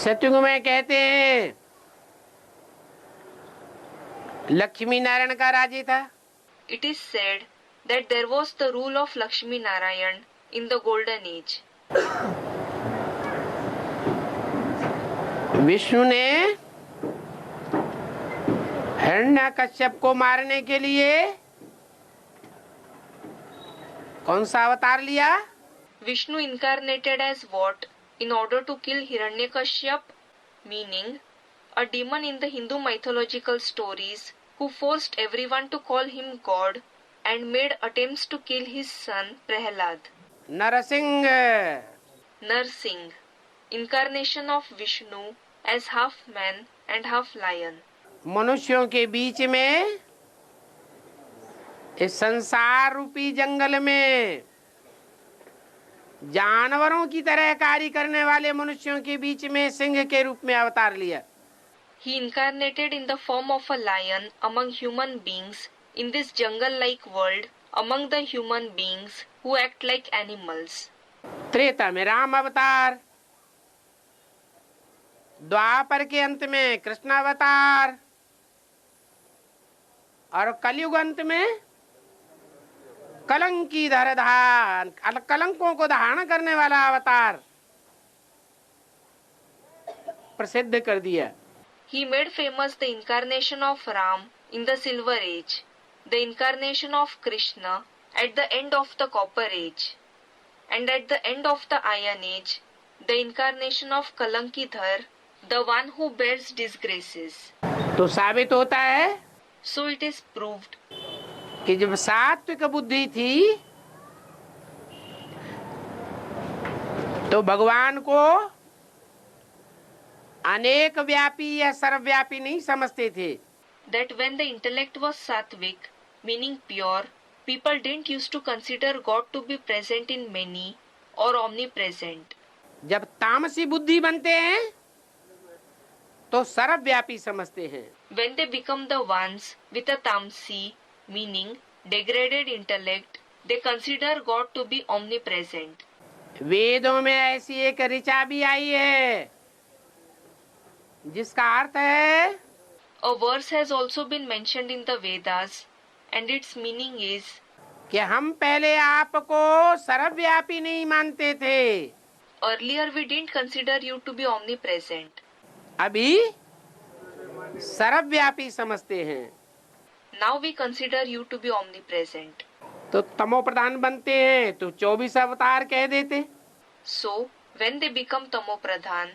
सतयुग में कहते हैं लक्ष्मी नारायण का राज्य था। It is said that there was the rule of Lakshmi Narayan in the golden age. Vishnu ने हिरण्यकश्यप को मारने के लिए कौन सा अवतार लिया? Vishnu incarnated as what in order to kill Hiranyakashyap, meaning a demon in the Hindu mythological stories who forced everyone to call him God and made attempts to kill his son Prahlad. Narasimha, Narsingh, incarnation of Vishnu as half man and half lion. मनुष्यों के बीच में इस संसार रूपी जंगल में जानवरों की तरह कार्य करने वाले मनुष्यों के बीच में सिंह के रूप में अवतार लिया। He incarnated in the form of a lion among human beings in this jungle-like world among the human beings who act like animals. Treta में राम अवतार, द्वापर के अंत में कृष्ण अवतार और कलयुग अंत में कलंकी धारण, कलंकों को धारण करने वाला अवतार प्रसिद्ध कर दिया। He made famous the incarnation of Ram in the Silver Age, the incarnation of Krishna at the end of the Copper Age, and at the end of the Iron Age, the incarnation of Kalankidhar, the one who bears disgraces. तो साबित होता है So it is proved कि जब सात्विक बुद्धि थी तो भगवान को अनेक व्यापी या सर्वव्यापी नहीं समझते थे। that when the intellect was sattvic, meaning pure, people didn't used to consider God to be present in many or omnipresent. जब तामसी बुद्धि बनते हैं तो सर्वव्यापी समझते हैं। When they become the ones with a tamsi, meaning degraded intellect, they consider God to be omnipresent. वेदों में ऐसी एक ऋचा भी आई है जिसका अर्थ है A verse has also been mentioned in the Vedas, and its meaning is कि हम पहले आपको सर्वव्यापी नहीं मानते थे, Earlier we didn't consider you to be omnipresent. अभी सर्वव्यापी समझते हैं। Now we consider you to be omnipresent. तो तमो प्रधान बनते हैं तो 24 अवतार कह देते। So, when they become Tamo Pradhan,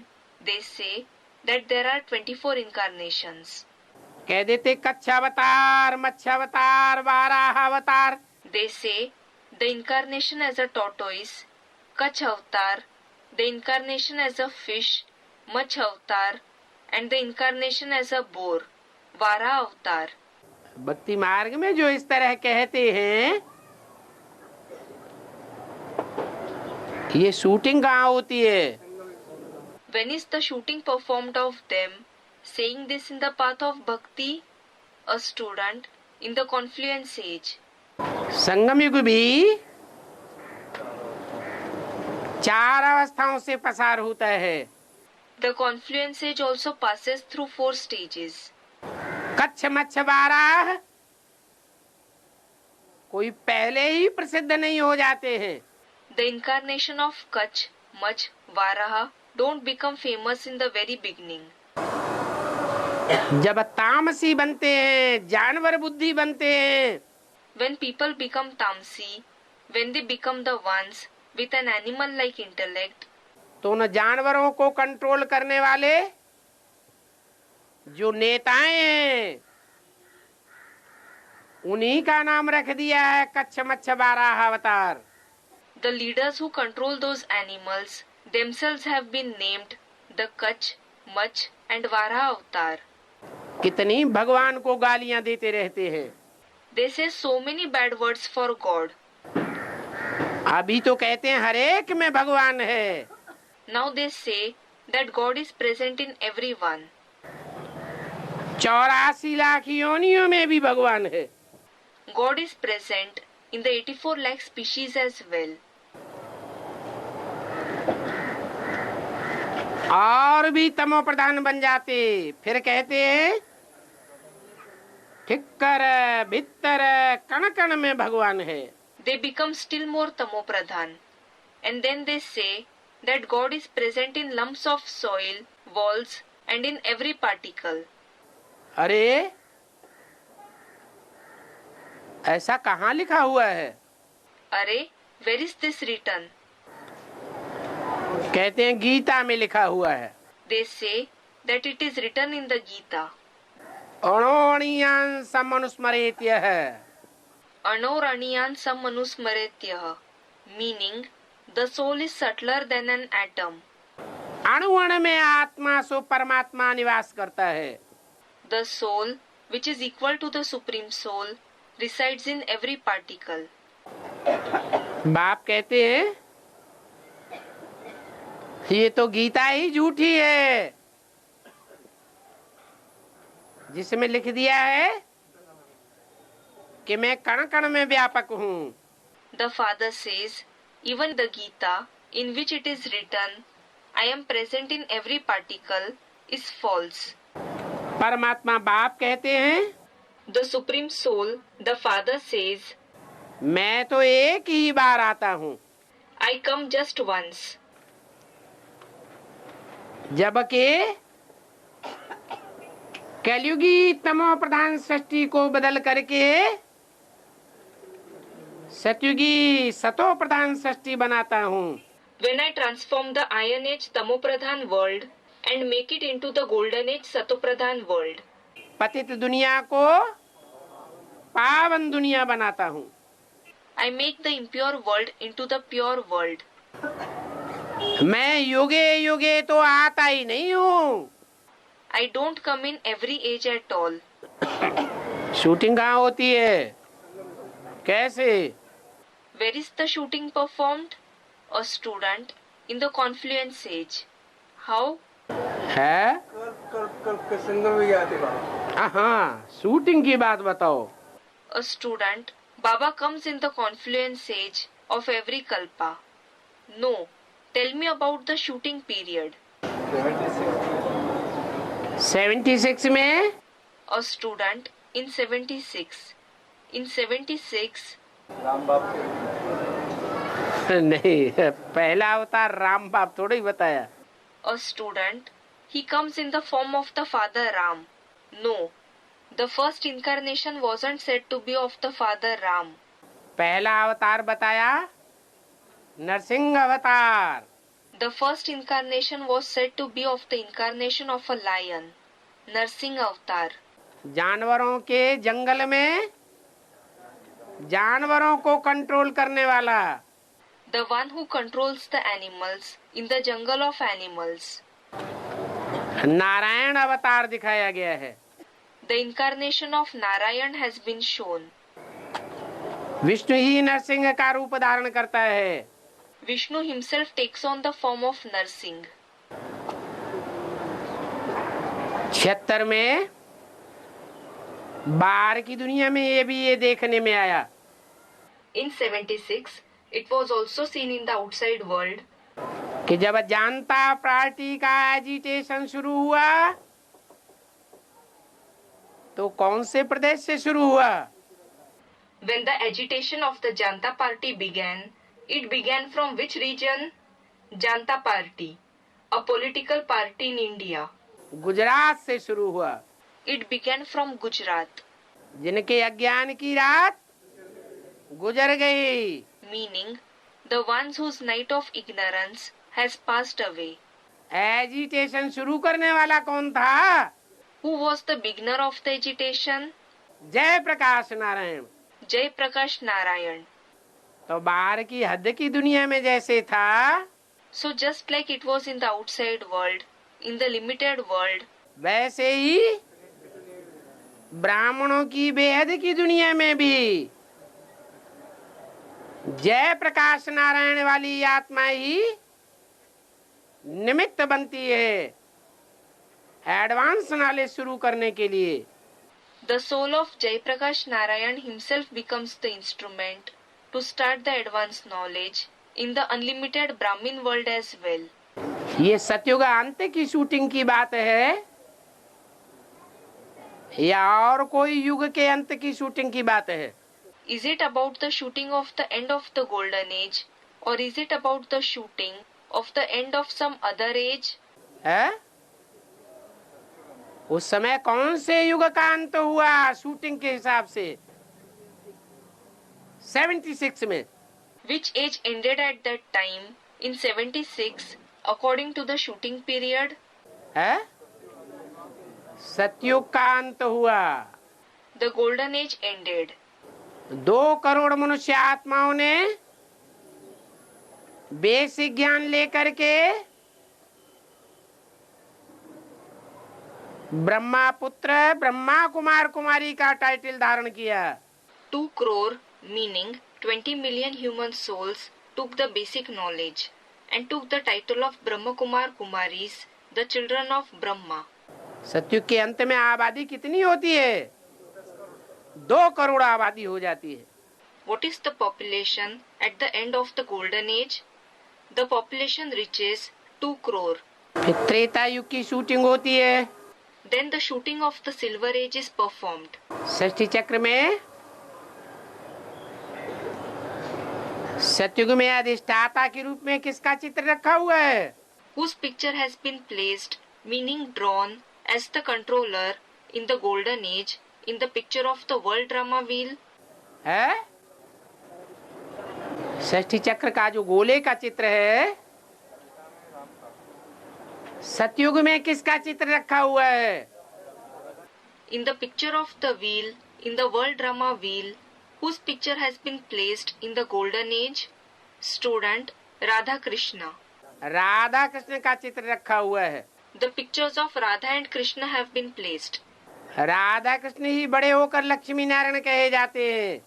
they say that there are 24 incarnations. कह देते कच्छ अवतार, मत्स्य अवतार, वाराह अवतार। They say the incarnation as a tortoise, Kach avatar, the incarnation as a fish, Mach avatar, and the incarnation as a boar, Vara avatar. भक्ति मार्ग में जो इस तरह कहते हैं, ये शूटिंग कहाँ होती है? When is the shooting performed of them, saying this in the path of bhakti? A student in the confluence age. संगम युग भी 4 अवस्थाओं से पसार होता है। The confluence age also passes through 4 stages. Kutch मत्स्य वाराह कोई पहले ही प्रसिद्ध नहीं हो जाते हैं। The incarnation of Kach, Mach, Varaha don't become famous in the very beginning. जब तामसी बनते हैं, जानवर बुद्धि बनते हैं, When people become Tamsi, when they become the ones with an animal-like intellect, तो उन जानवरों को कंट्रोल करने वाले जो नेताएं हैं, उन्हीं का नाम रख दिया है कच्छ मत्स्य वाराह अवतार। the leaders who control those animals themselves have been named the Kach, Mach and Varaha avatar. कितनी भगवान को गालियां देते रहते हैं। They say so many bad words for God. अभी तो कहते हैं हर एक में भगवान है। Now they say that God is present in everyone. 84 lakh योनियों में भी भगवान है। God is present in the 84 lakh species as well. और भी तमो प्रधान बन जाते, फिर कहते हैं ठिक्कर भीतर कण कण में भगवान है। They become still more Tamo Pradhan. And then they say that God is present in lumps of soil, walls and in every particle. अरे ऐसा कहाँ लिखा हुआ है? Arey, where is this written? कहते हैं गीता में लिखा हुआ है। They say that it is written in the Gita. अणोरणीयान् समनुस्मरेत्यः। Anoraniyan samanusmaretyah, meaning the soul is subtler than an atom. अणु अणु में आत्मा सो परमात्मा निवास करता है। The soul, which is equal to the Supreme Soul, resides in every particle. बाप कहते हैं ये तो गीता ही झूठी है, जिसमें लिख दिया है कि मैं कण कण में व्यापक हूँ। The Father says, even the Gita, in which it is written, I am present in every particle, is false. परमात्मा बाप कहते हैं The Supreme Soul, the Father says, मैं तो एक ही बार आता हूँ, I come just once. जबकि कलयुगी तमो प्रधान सृष्टि को बदल करके सतयुगी सतो प्रधान सृष्टि बनाता हूँ। When I transform the Iron Age Tamopradhan world and make it into the Golden Age Satopradhan world, पतित दुनिया को पावन दुनिया बनाता हूँ। I make the impure world into the pure world. मैं युगे युगे तो आता ही नहीं हूँ। I don't come in every age at all. Shooting कहाँ होती है? कैसे? Where is the shooting performed? A student in the confluence age. How? है? कल संगम में आते बाबा। हाँ, शूटिंग की बात बताओ। A student, Baba comes in the confluence age of every kalpa. No, tell me about the shooting period. 76 में A student in 76. In 76, Ram बाप के नहीं, पहला अवतार राम बाप थोड़ा ही बताया। A student, he comes in the form of the father Ram. No, the first incarnation wasn't said to be of the father Ram. पहला अवतार बताया नरसिंह अवतार। The first incarnation was said to be of the incarnation of a lion, Narsingh Avatar. जानवरों के जंगल में जानवरों को control करने वाला। The one who controls the animals in the jungle of animals. Narayan अवतार दिखाया गया है। The incarnation of Narayan has been shown. Vishnu ही नरसिंह का रूप धारण करता है। Vishnu himself takes on the form of Narsingh. 76 में बाहर की दुनिया में ये देखने में आया। In 76, it was also seen in the outside world कि जब जनता पार्टी का एजिटेशन शुरू हुआ तो कौन से प्रदेश से शुरू हुआ? when the agitation of the Janta Party began. It began from which region? Janta Party, a political party in India. Gujarat से शुरू हुआ। It began from Gujarat, जिनके अज्ञान की रात गुजर गई। meaning the ones whose night of ignorance has passed away. Agitation शुरू करने वाला कौन था? Who was the beginner of the agitation? जय Prakash Narayan. Jai Prakash Narayan. तो बाहर की हद की दुनिया में जैसे था, So just like it was in the outside world, in the limited world, वैसे ही ब्राह्मणों की बेहद की दुनिया में भी जय प्रकाश नारायण वाली आत्मा ही निमित्त बनती है एडवांस नॉलेज शुरू करने के लिए। the soul of Jai Prakash Narayan himself becomes the instrument to start the advanced knowledge in the unlimited Brahmin world as well. ये सतयुग अंत की शूटिंग की बात है या और कोई युग के अंत की शूटिंग की बात है? Is it about the shooting of the end of the golden age, or is it about the shooting of the end of some other age? है? उस समय कौन से युग का अंत हुआ शूटिंग के हिसाब से? 76 में। Which age ended at that time in 76 according to the shooting period? है? सतयुग का अंत हुआ। The golden age ended. 2 crore मनुष्य आत्माओं ने बेसिक ज्ञान लेकर के ब्रह्मा पुत्र ब्रह्मा कुमार कुमारी का टाइटल धारण किया। 2 crore, meaning 20 million human souls, took the basic knowledge and took the title of Brahma Kumar Kumaris, the children of Brahma. सतयुग के अंत में आबादी कितनी होती है? 2 करोड़ आबादी हो जाती है। What is the population at the end of the golden age? The population reaches 2 crore. फिर त्रेता युग की शूटिंग होती है। Then the shooting of the silver age is performed. षष्ठी चक्र में सतयुग में अधिष्ठाता के रूप में किसका चित्र रखा हुआ है? Whose picture has been placed, meaning drawn, as the controller in the golden age in the picture of the world drama wheel? है? षष्ठी चक्र का जो गोले का चित्र है, सतयुग में किसका चित्र रखा हुआ है? In the picture of the wheel in the world drama wheel, whose picture has been placed in the golden age? Student Radha Krishna. Radha Krishna का चित्र रखा हुआ है। The pictures of Radha and Krishna have been placed. Radha Krishna ही बड़े होकर लक्ष्मी नारायण कहे जाते हैं।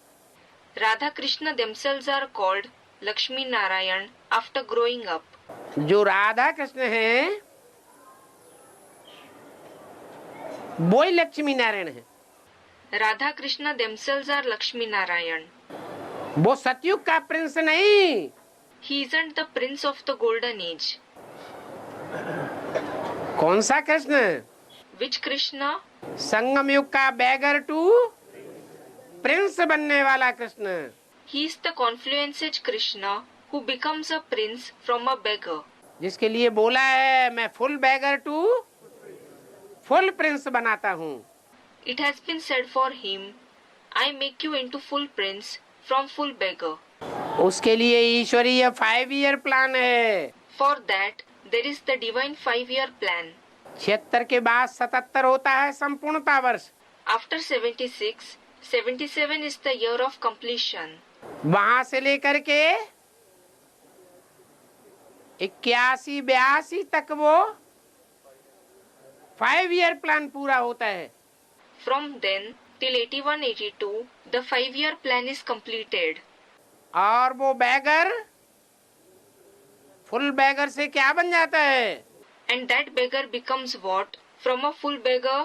Radha Krishna themselves are called Lakshmi Narayan after growing up. जो राधा कृष्ण हैं वो ही लक्ष्मी नारायण है। Radha Krishna themselves are Lakshmi Narayan. वो सतयुग का प्रिंस नहीं। He isn't the prince of the golden age. कौन सा कृष्ण? Which Krishna? संगम युग का बैगर टू प्रिंस बनने वाला Krishna. He is the confluence Krishna who becomes a prince from a beggar. जिसके लिए बोला है मैं full beggar to full prince बनाता हूँ। It has been said for him, I make you into full prince from full beggar. उसके लिए ईश्वरीय 5 ईयर प्लान है। For that, there is the divine 5-year plan. 76 के बाद 77 होता है संपूर्णता वर्ष। After 76, 77 is the year of completion. वहां से लेकर के 81-82 तक वो 5 ईयर प्लान पूरा होता है। From then till 81-82, the 5-year plan is completed. और वो बैगर फुल बैगर से क्या बन जाता है? And that beggar becomes what? From a full beggar,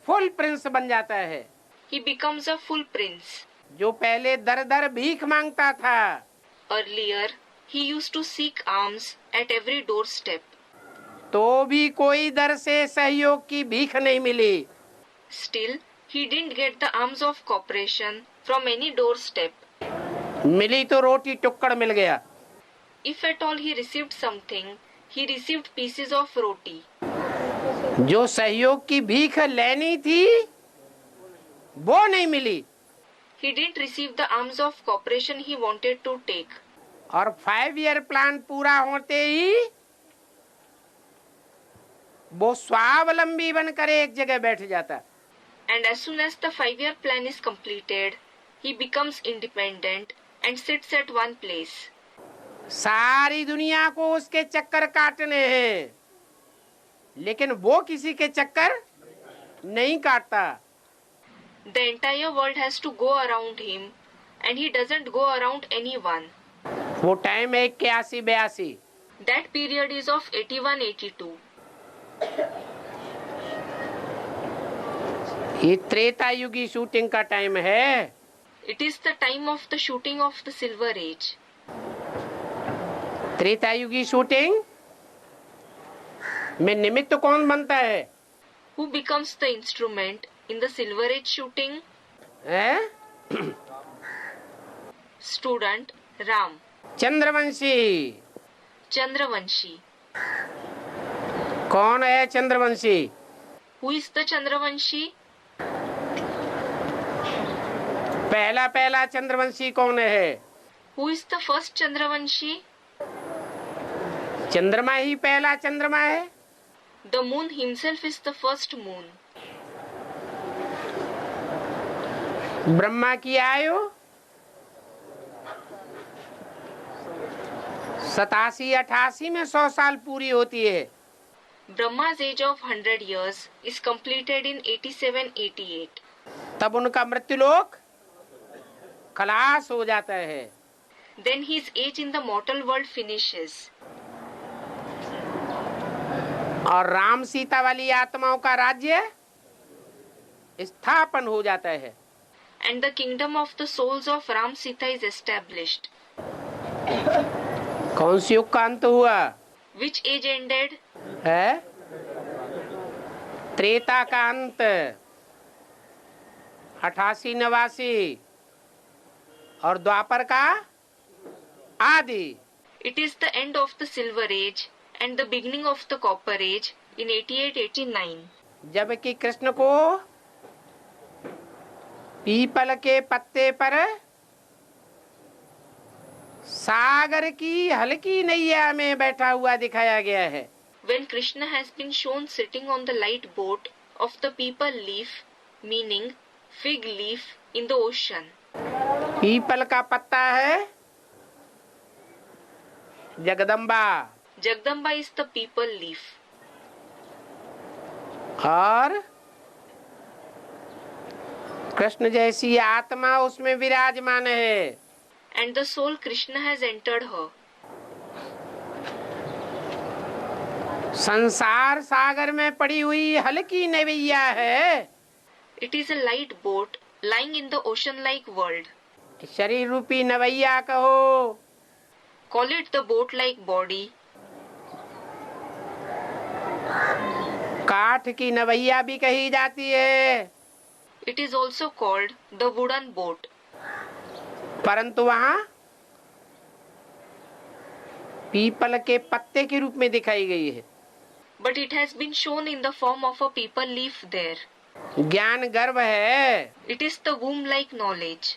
full Prince बन जाता है। he becomes a full prince. जो पहले दर दर भीख मांगता था, Earlier, he used to seek alms at every doorstep. तो भी कोई दर से सहयोग की भीख नहीं मिली। Still, he didn't get the alms of cooperation from any doorstep. मिली तो रोटी टुक्कड़ मिल गया। If at all he received something, he received pieces of roti. जो सहयोग की भीख लेनी थी वो नहीं मिली। He didn't receive the alms of cooperation he wanted to take. और 5 ईयर प्लान पूरा होते ही वो स्वावलंबी बनकर एक जगह बैठ जाता। And as soon as the 5-year plan is completed, he becomes independent and sits at one place. सारी दुनिया को उसके चक्कर काटने हैं, लेकिन वो किसी के चक्कर नहीं काटता। The entire world has to go around him, and he doesn't go around anyone. वो टाइम है 81-82। That period is of 81-82. ये त्रेता युगी शूटिंग का टाइम है। It is the time of the shooting of the Silver Age. त्रेता युगी shooting में निमित्त कौन बनता है? Who becomes the instrument in the Silver Age shooting? है? Student Ram. चंद्रवंशी। Chandravanshi. कौन है Chandravanshi? Who is the Chandravanshi? पहला चंद्रवंशी कौन है? Who is the first Chandravanshi? चंद्रमा ही पहला चंद्रमा है। The moon himself is the first moon. Brahma की आयु 87-88 में 100 साल पूरी होती है। Brahma's age of 100 years is completed in 87-88. तब उनका मृत्युलोक खलास हो जाता है। Then his age in the mortal world finishes. और राम सीता वाली आत्माओं का राज्य स्थापन हो जाता है। And the kingdom of the souls of Ram Sita is established. कौन सी युग का अंत हुआ? Which age ended? है त्रेता का अंत 88-89 और द्वापर का आदि। It is the end of the Silver Age and the beginning of the Copper Age in 88-89. जबकि कृष्ण को पीपल के पत्ते पर सागर की हल्की नैया में बैठा हुआ दिखाया गया है। When Krishna has been shown sitting on the light boat of the peepal leaf, meaning fig leaf in the ocean. People का पत्ता है Jagdamba Jagdamba is the peepal leaf. और कृष्ण जैसी आत्मा उसमें विराजमान है। And the soul Krishna has entered her. संसार सागर में पड़ी हुई हल्की नैया है। It is a light boat lying in the ocean-like world. शरीर रूपी नवैया कहो, Call it the boat-like body. काठ की नवैया भी कही जाती है। It is also called the wooden boat. परंतु वहां पीपल के पत्ते के रूप में दिखाई गई है। but it has been shown in the form of a people leaf there. ज्ञान गर्भ है। It is the womb-like knowledge.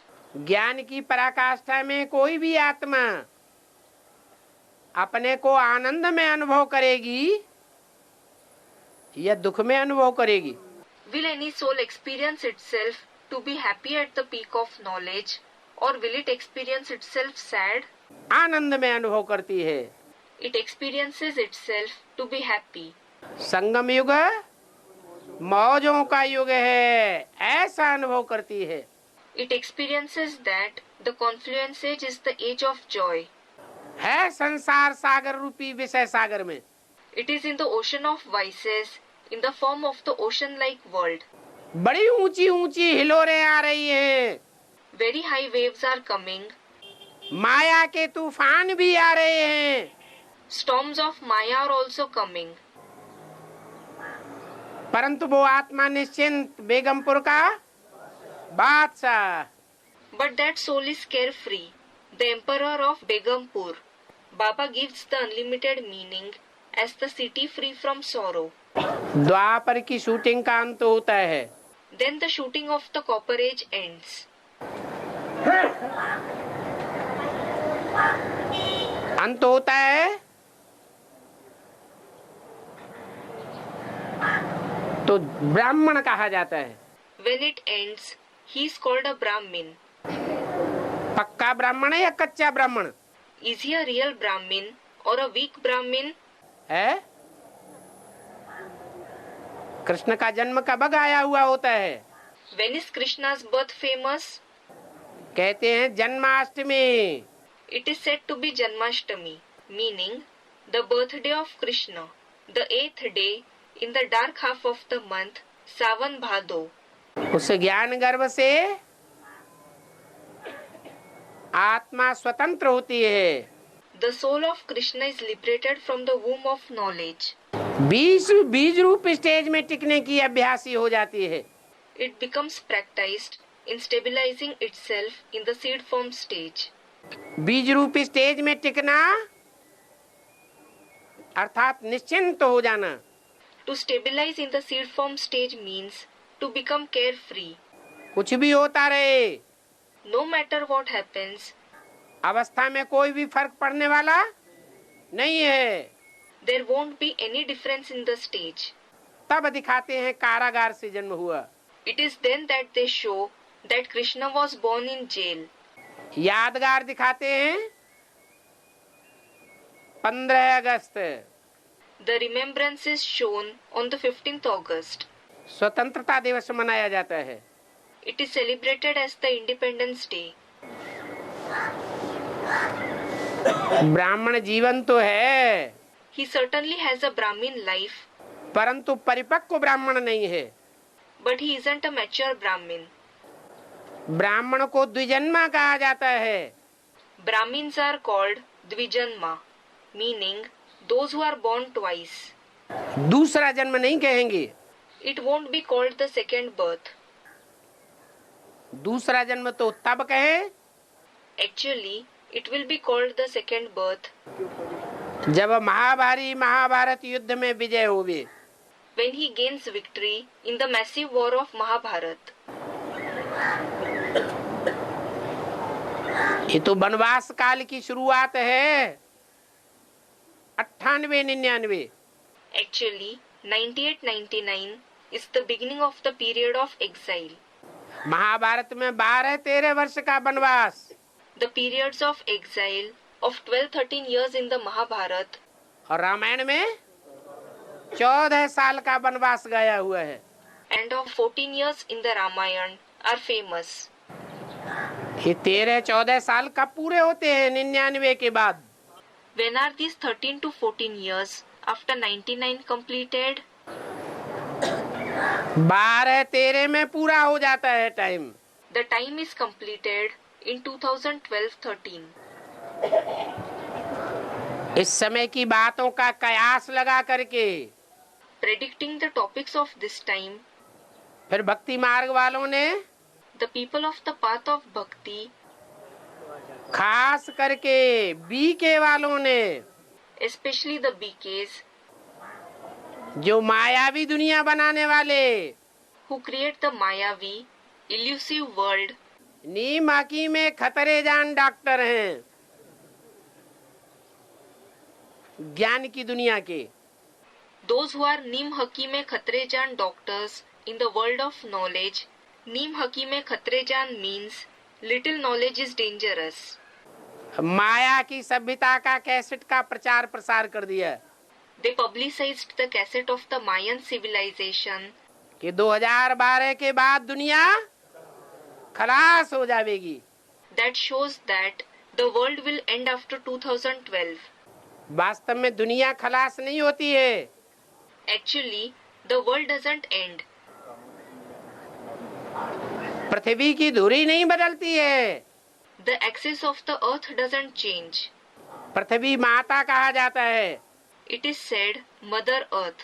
ज्ञान की पराकाष्ठा में कोई भी आत्मा अपने को आनंद में अनुभव करेगी या दुख में अनुभव करेगी? Will any soul experience itself to be happy at the peak of knowledge, or will it experience itself sad? आनंद में अनुभव करती है। It experiences itself to be happy. संगम युग मौजों का युग है, ऐसा अनुभव करती है। It experiences that the confluence age is the age of joy. है संसार सागर रूपी विषय सागर में। It is in the ocean of vices, in the form of the ocean-like world. बड़ी ऊंची ऊंची हिलोरें आ रही हैं। Very high waves are coming. माया के तूफान भी आ रहे हैं। Storms of Maya are also coming. परंतु वो आत्मा निश्चिंत बेगमपुर का बादशाह। But that soul is carefree, the emperor of Begumpur. Baba gives the unlimited meaning as the city free from sorrow. द्वापर की शूटिंग का अंत होता है। Then the shooting of the Copper Age ends. अंत होता है तो ब्राह्मण कहा जाता है। When it ends, he is called a Brahmin. पक्का ब्राह्मण है या कच्चा ब्राह्मण Is he a real Brahmin or a weak Brahmin? है? कृष्ण का जन्म कब आया हुआ होता है? When is Krishna's birth famous? कहते हैं Janmashtami. It is said to be Janmashtami, meaning the birthday of Krishna, the 8th day in the dark half of the month, Sawan Bhado. उस ज्ञान गर्भ से आत्मा स्वतंत्र होती है। The soul of Krishna is liberated from the womb of knowledge. बीज रूप स्टेज में टिकने की अभ्यासी हो जाती है। It becomes practiced in stabilizing itself in the seed form stage. बीज रूप स्टेज में टिकना अर्थात निश्चिंत हो जाना। To stabilize in the seed form stage means to become carefree. कुछ भी होता रहे, No matter what happens, अवस्था में कोई भी फर्क पड़ने वाला नहीं है। there won't be any difference in the stage. तब दिखाते हैं कारागार से जन्म हुआ। It is then that they show that Krishna was born in jail. यादगार दिखाते हैं 15 अगस्त The remembrance is shown on the 15th August. स्वतंत्रता दिवस मनाया जाता है। It is celebrated as the Independence Day. ब्राह्मण जीवन तो है, He certainly has a Brahmin life, परंतु परिपक्व ब्राह्मण नहीं है। but he isn't a mature Brahmin. ब्राह्मण को द्विजन्मा कहा जाता है। Brahmins are called Dvijanma, meaning those who are born twice. दूसरा जन्म नहीं कहेंगे। It won't be called the second birth. दूसरा जन्म तो तब कहें Actually, it will be called the second birth जब महाभारत युद्ध में विजय होवे। when he gains victory in the massive war of Mahabharat. ये तो वनवास काल की शुरुआत है। 98-99 Actually, 98-99 is the beginning of the period of exile. Mahabharat में 12-13 वर्ष का वनवास The periods of exile of 12-13 years in the Mahabharat और रामायण में 14 साल का वनवास गया हुआ है। and of 14 years in the Ramayana are famous. ये 13-14 साल कब पूरे होते हैं? 99 के बाद। When are these 13 to 14 years after 99 completed? 12-13 में पूरा हो जाता है time. The time is completed in 2012-13. इस समय की बातों का कयास लगा करके Predicting the topics of this time, फिर भक्ति मार्ग वालों ने the people of the path of bhakti खास करके बीके वालों ने, especially the BKs जो मायावी दुनिया बनाने वाले, who create the Mayavi, elusive world, नीम हकीम में खतरे जान डॉक्टर हैं ज्ञान की दुनिया के। those who are Neem Hakime Khatrejan doctors in the world of knowledge. Neem Hakime Khatrejan means little knowledge is dangerous. माया की सभ्यता का कैसेट का प्रचार प्रसार कर दिया They publicized the cassette of the Mayan civilization कि 2012 के बाद दुनिया खलास हो जाएगी। that shows that the world will end after 2012. वास्तव में दुनिया खलास नहीं होती है, Actually, the world doesn't end. पृथ्वी की धुरी नहीं बदलती है, The axis of the earth doesn't change. पृथ्वी माता कहा जाता है। It is said Mother Earth.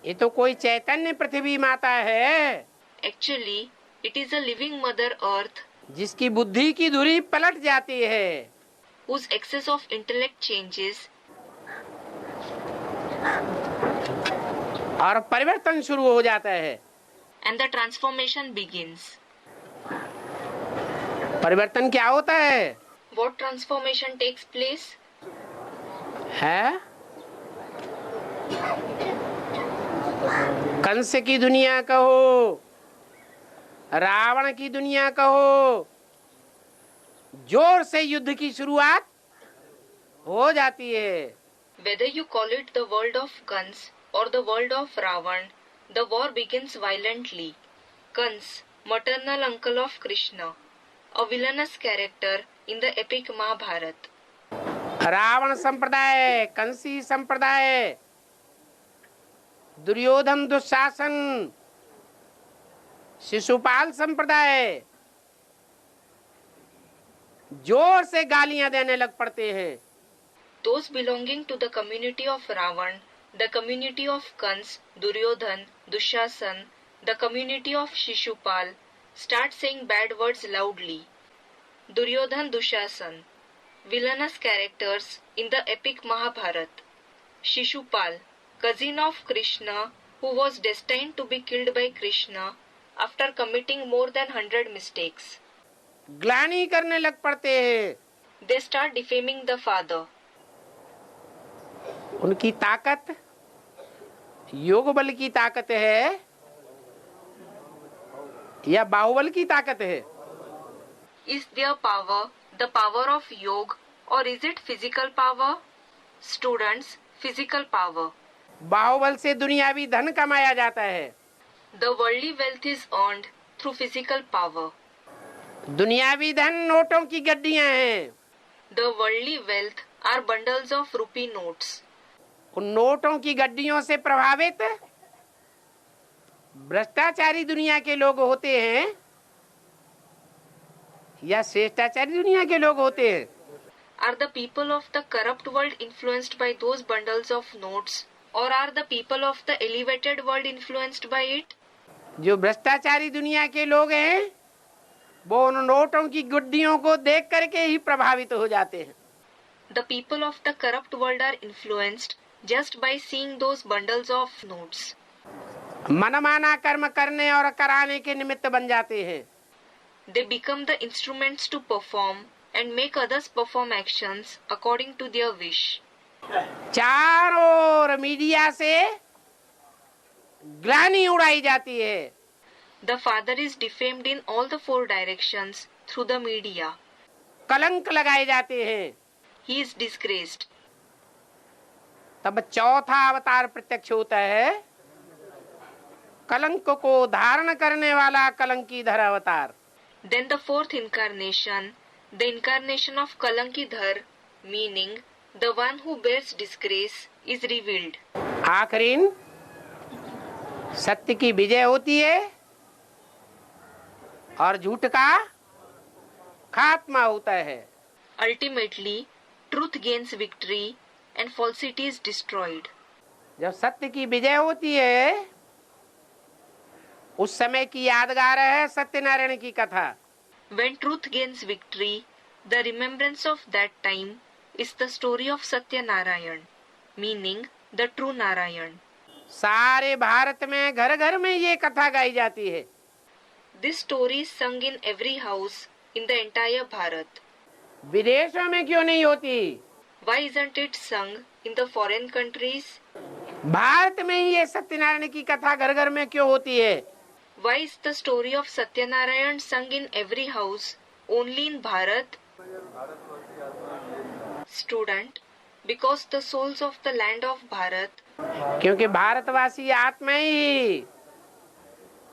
ये तो कोई चैतन्य पृथ्वी माता है Actually, it is a living Mother Earth जिसकी बुद्धि की धुरी पलट जाती है whose axis of intellect changes और परिवर्तन शुरू हो जाता है। and the transformation begins. परिवर्तन क्या होता है? What transformation takes place? है कंस की दुनिया कहो, रावण की दुनिया कहो, जोर से युद्ध की शुरुआत हो जाती है। Whether you call it the world of Kans or the world of Ravan, the war begins violently. Kans, maternal uncle of Krishna, a villainous character in the epic Mahabharata. Ravan संप्रदाय, कंसी संप्रदाय, दुर्योधन दुशासन, शिशुपाल संप्रदाय जोर से गालियां देने लग पड़ते हैं। Those belonging to the community of Ravan, the community of Kans, Duryodhan, Dushasan, the community of Shishupal, start saying bad words loudly. Duryodhan, Dushasan, villainous characters in the epic Mahabharata. Shishupal, cousin of Krishna, who was destined to be killed by Krishna after committing more than 100 mistakes. ग्लानि करने लग पड़ते हैं। They start defaming the father. उनकी ताकत योग बल की ताकत है या बाहुबल की ताकत है? Is their power the power of yoga or is it physical power? Students, physical power. बाहुबल से दुनियावी धन कमाया जाता है। The worldly wealth is earned through physical power. दुनियावी धन नोटों की गड्डियां हैं। The worldly wealth are bundles of rupee notes. उन नोटों की गड्डियों से प्रभावित भ्रष्टाचारी दुनिया के लोग होते हैं या श्रेष्ठाचारी दुनिया के लोग होते हैं? Are the people of the corrupt world influenced by those bundles of notes or are the people of the elevated world influenced by it? जो भ्रष्टाचारी दुनिया के लोग हैं वो उन नोटों की गुड्डियों को देख करके ही प्रभावित हो जाते हैं। The people of the corrupt world are influenced just by seeing those bundles of notes. मनमाना कर्म करने और कराने के निमित्त बन जाते हैं। They become the instruments to perform and make others perform actions according to their wish. चारों ओर मीडिया से ग्लानि उड़ाई जाती है। The father is defamed in all the four directions through the media. कलंक लगाए जाते हैं। He is disgraced. तब चौथा अवतार प्रत्यक्ष होता है, कलंक को धारण करने वाला कलंकीधर अवतार। Then the fourth incarnation, the incarnation of Kalankidhar, meaning the one who bears disgrace, is revealed. आखिरीन सत्य की विजय होती है और झूठ का खात्मा होता है। Ultimately, truth gains victory and falsity is destroyed. जब सत्य की विजय होती है उस समय की यादगार है सत्यनारायण की कथा। When truth gains victory, The remembrance of that time is the story of Satyanarayan, meaning the true Narayan. सारे भारत में घर घर में ये कथा गाई जाती है. This story is sung in every house in the entire Bharat. विदेशों में क्यों नहीं होती? Why isn't it sung in the foreign countries? Bharat में ही ये सत्यनारायण की कथा घर घर में क्यों होती है? Why is the story of Satyanarayan sung in every house only in Bharat? Student, because the souls of the land of Bharat, क्योंकि भारतवासी आत्माएं ही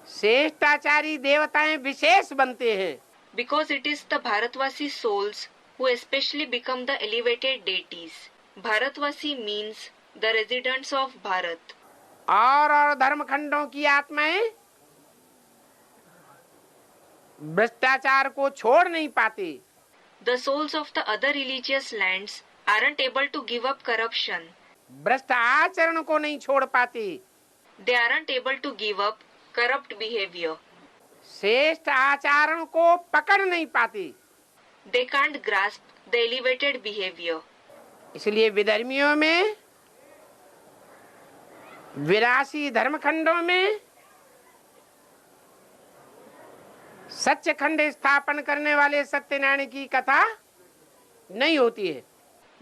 श्रेष्ठाचारी देवताएं विशेष बनते हैं. because it is the Bharatvasi souls who especially become the elevated deities. Bharatvasi means the residents of Bharat. और धर्मखंडों की आत्माएं भ्रष्टाचार को छोड़ नहीं पाती. The souls of the other religious lands aren't able to give up corruption. भ्रष्ट आचरण को नहीं छोड़ पाती. They aren't able to give up corrupt behavior. श्रेष्ठ आचरण को पकड़ नहीं पाती. They can't grasp the elevated behavior. इसलिए विधर्मियों में, विरासी धर्मखंडों में सच्चखंड स्थापन करने वाले सत्यनारायण की कथा नहीं होती है.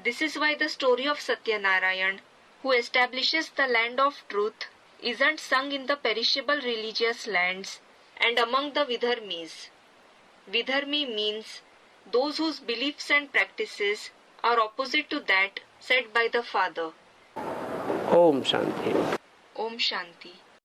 This is why the story of Satyanarayan, who establishes the land of truth, isn't sung in the perishable religious lands and among the Vidharmis. Vidharmi means those whose beliefs and practices are opposite to that said by the Father. Om Shanti. Om Shanti.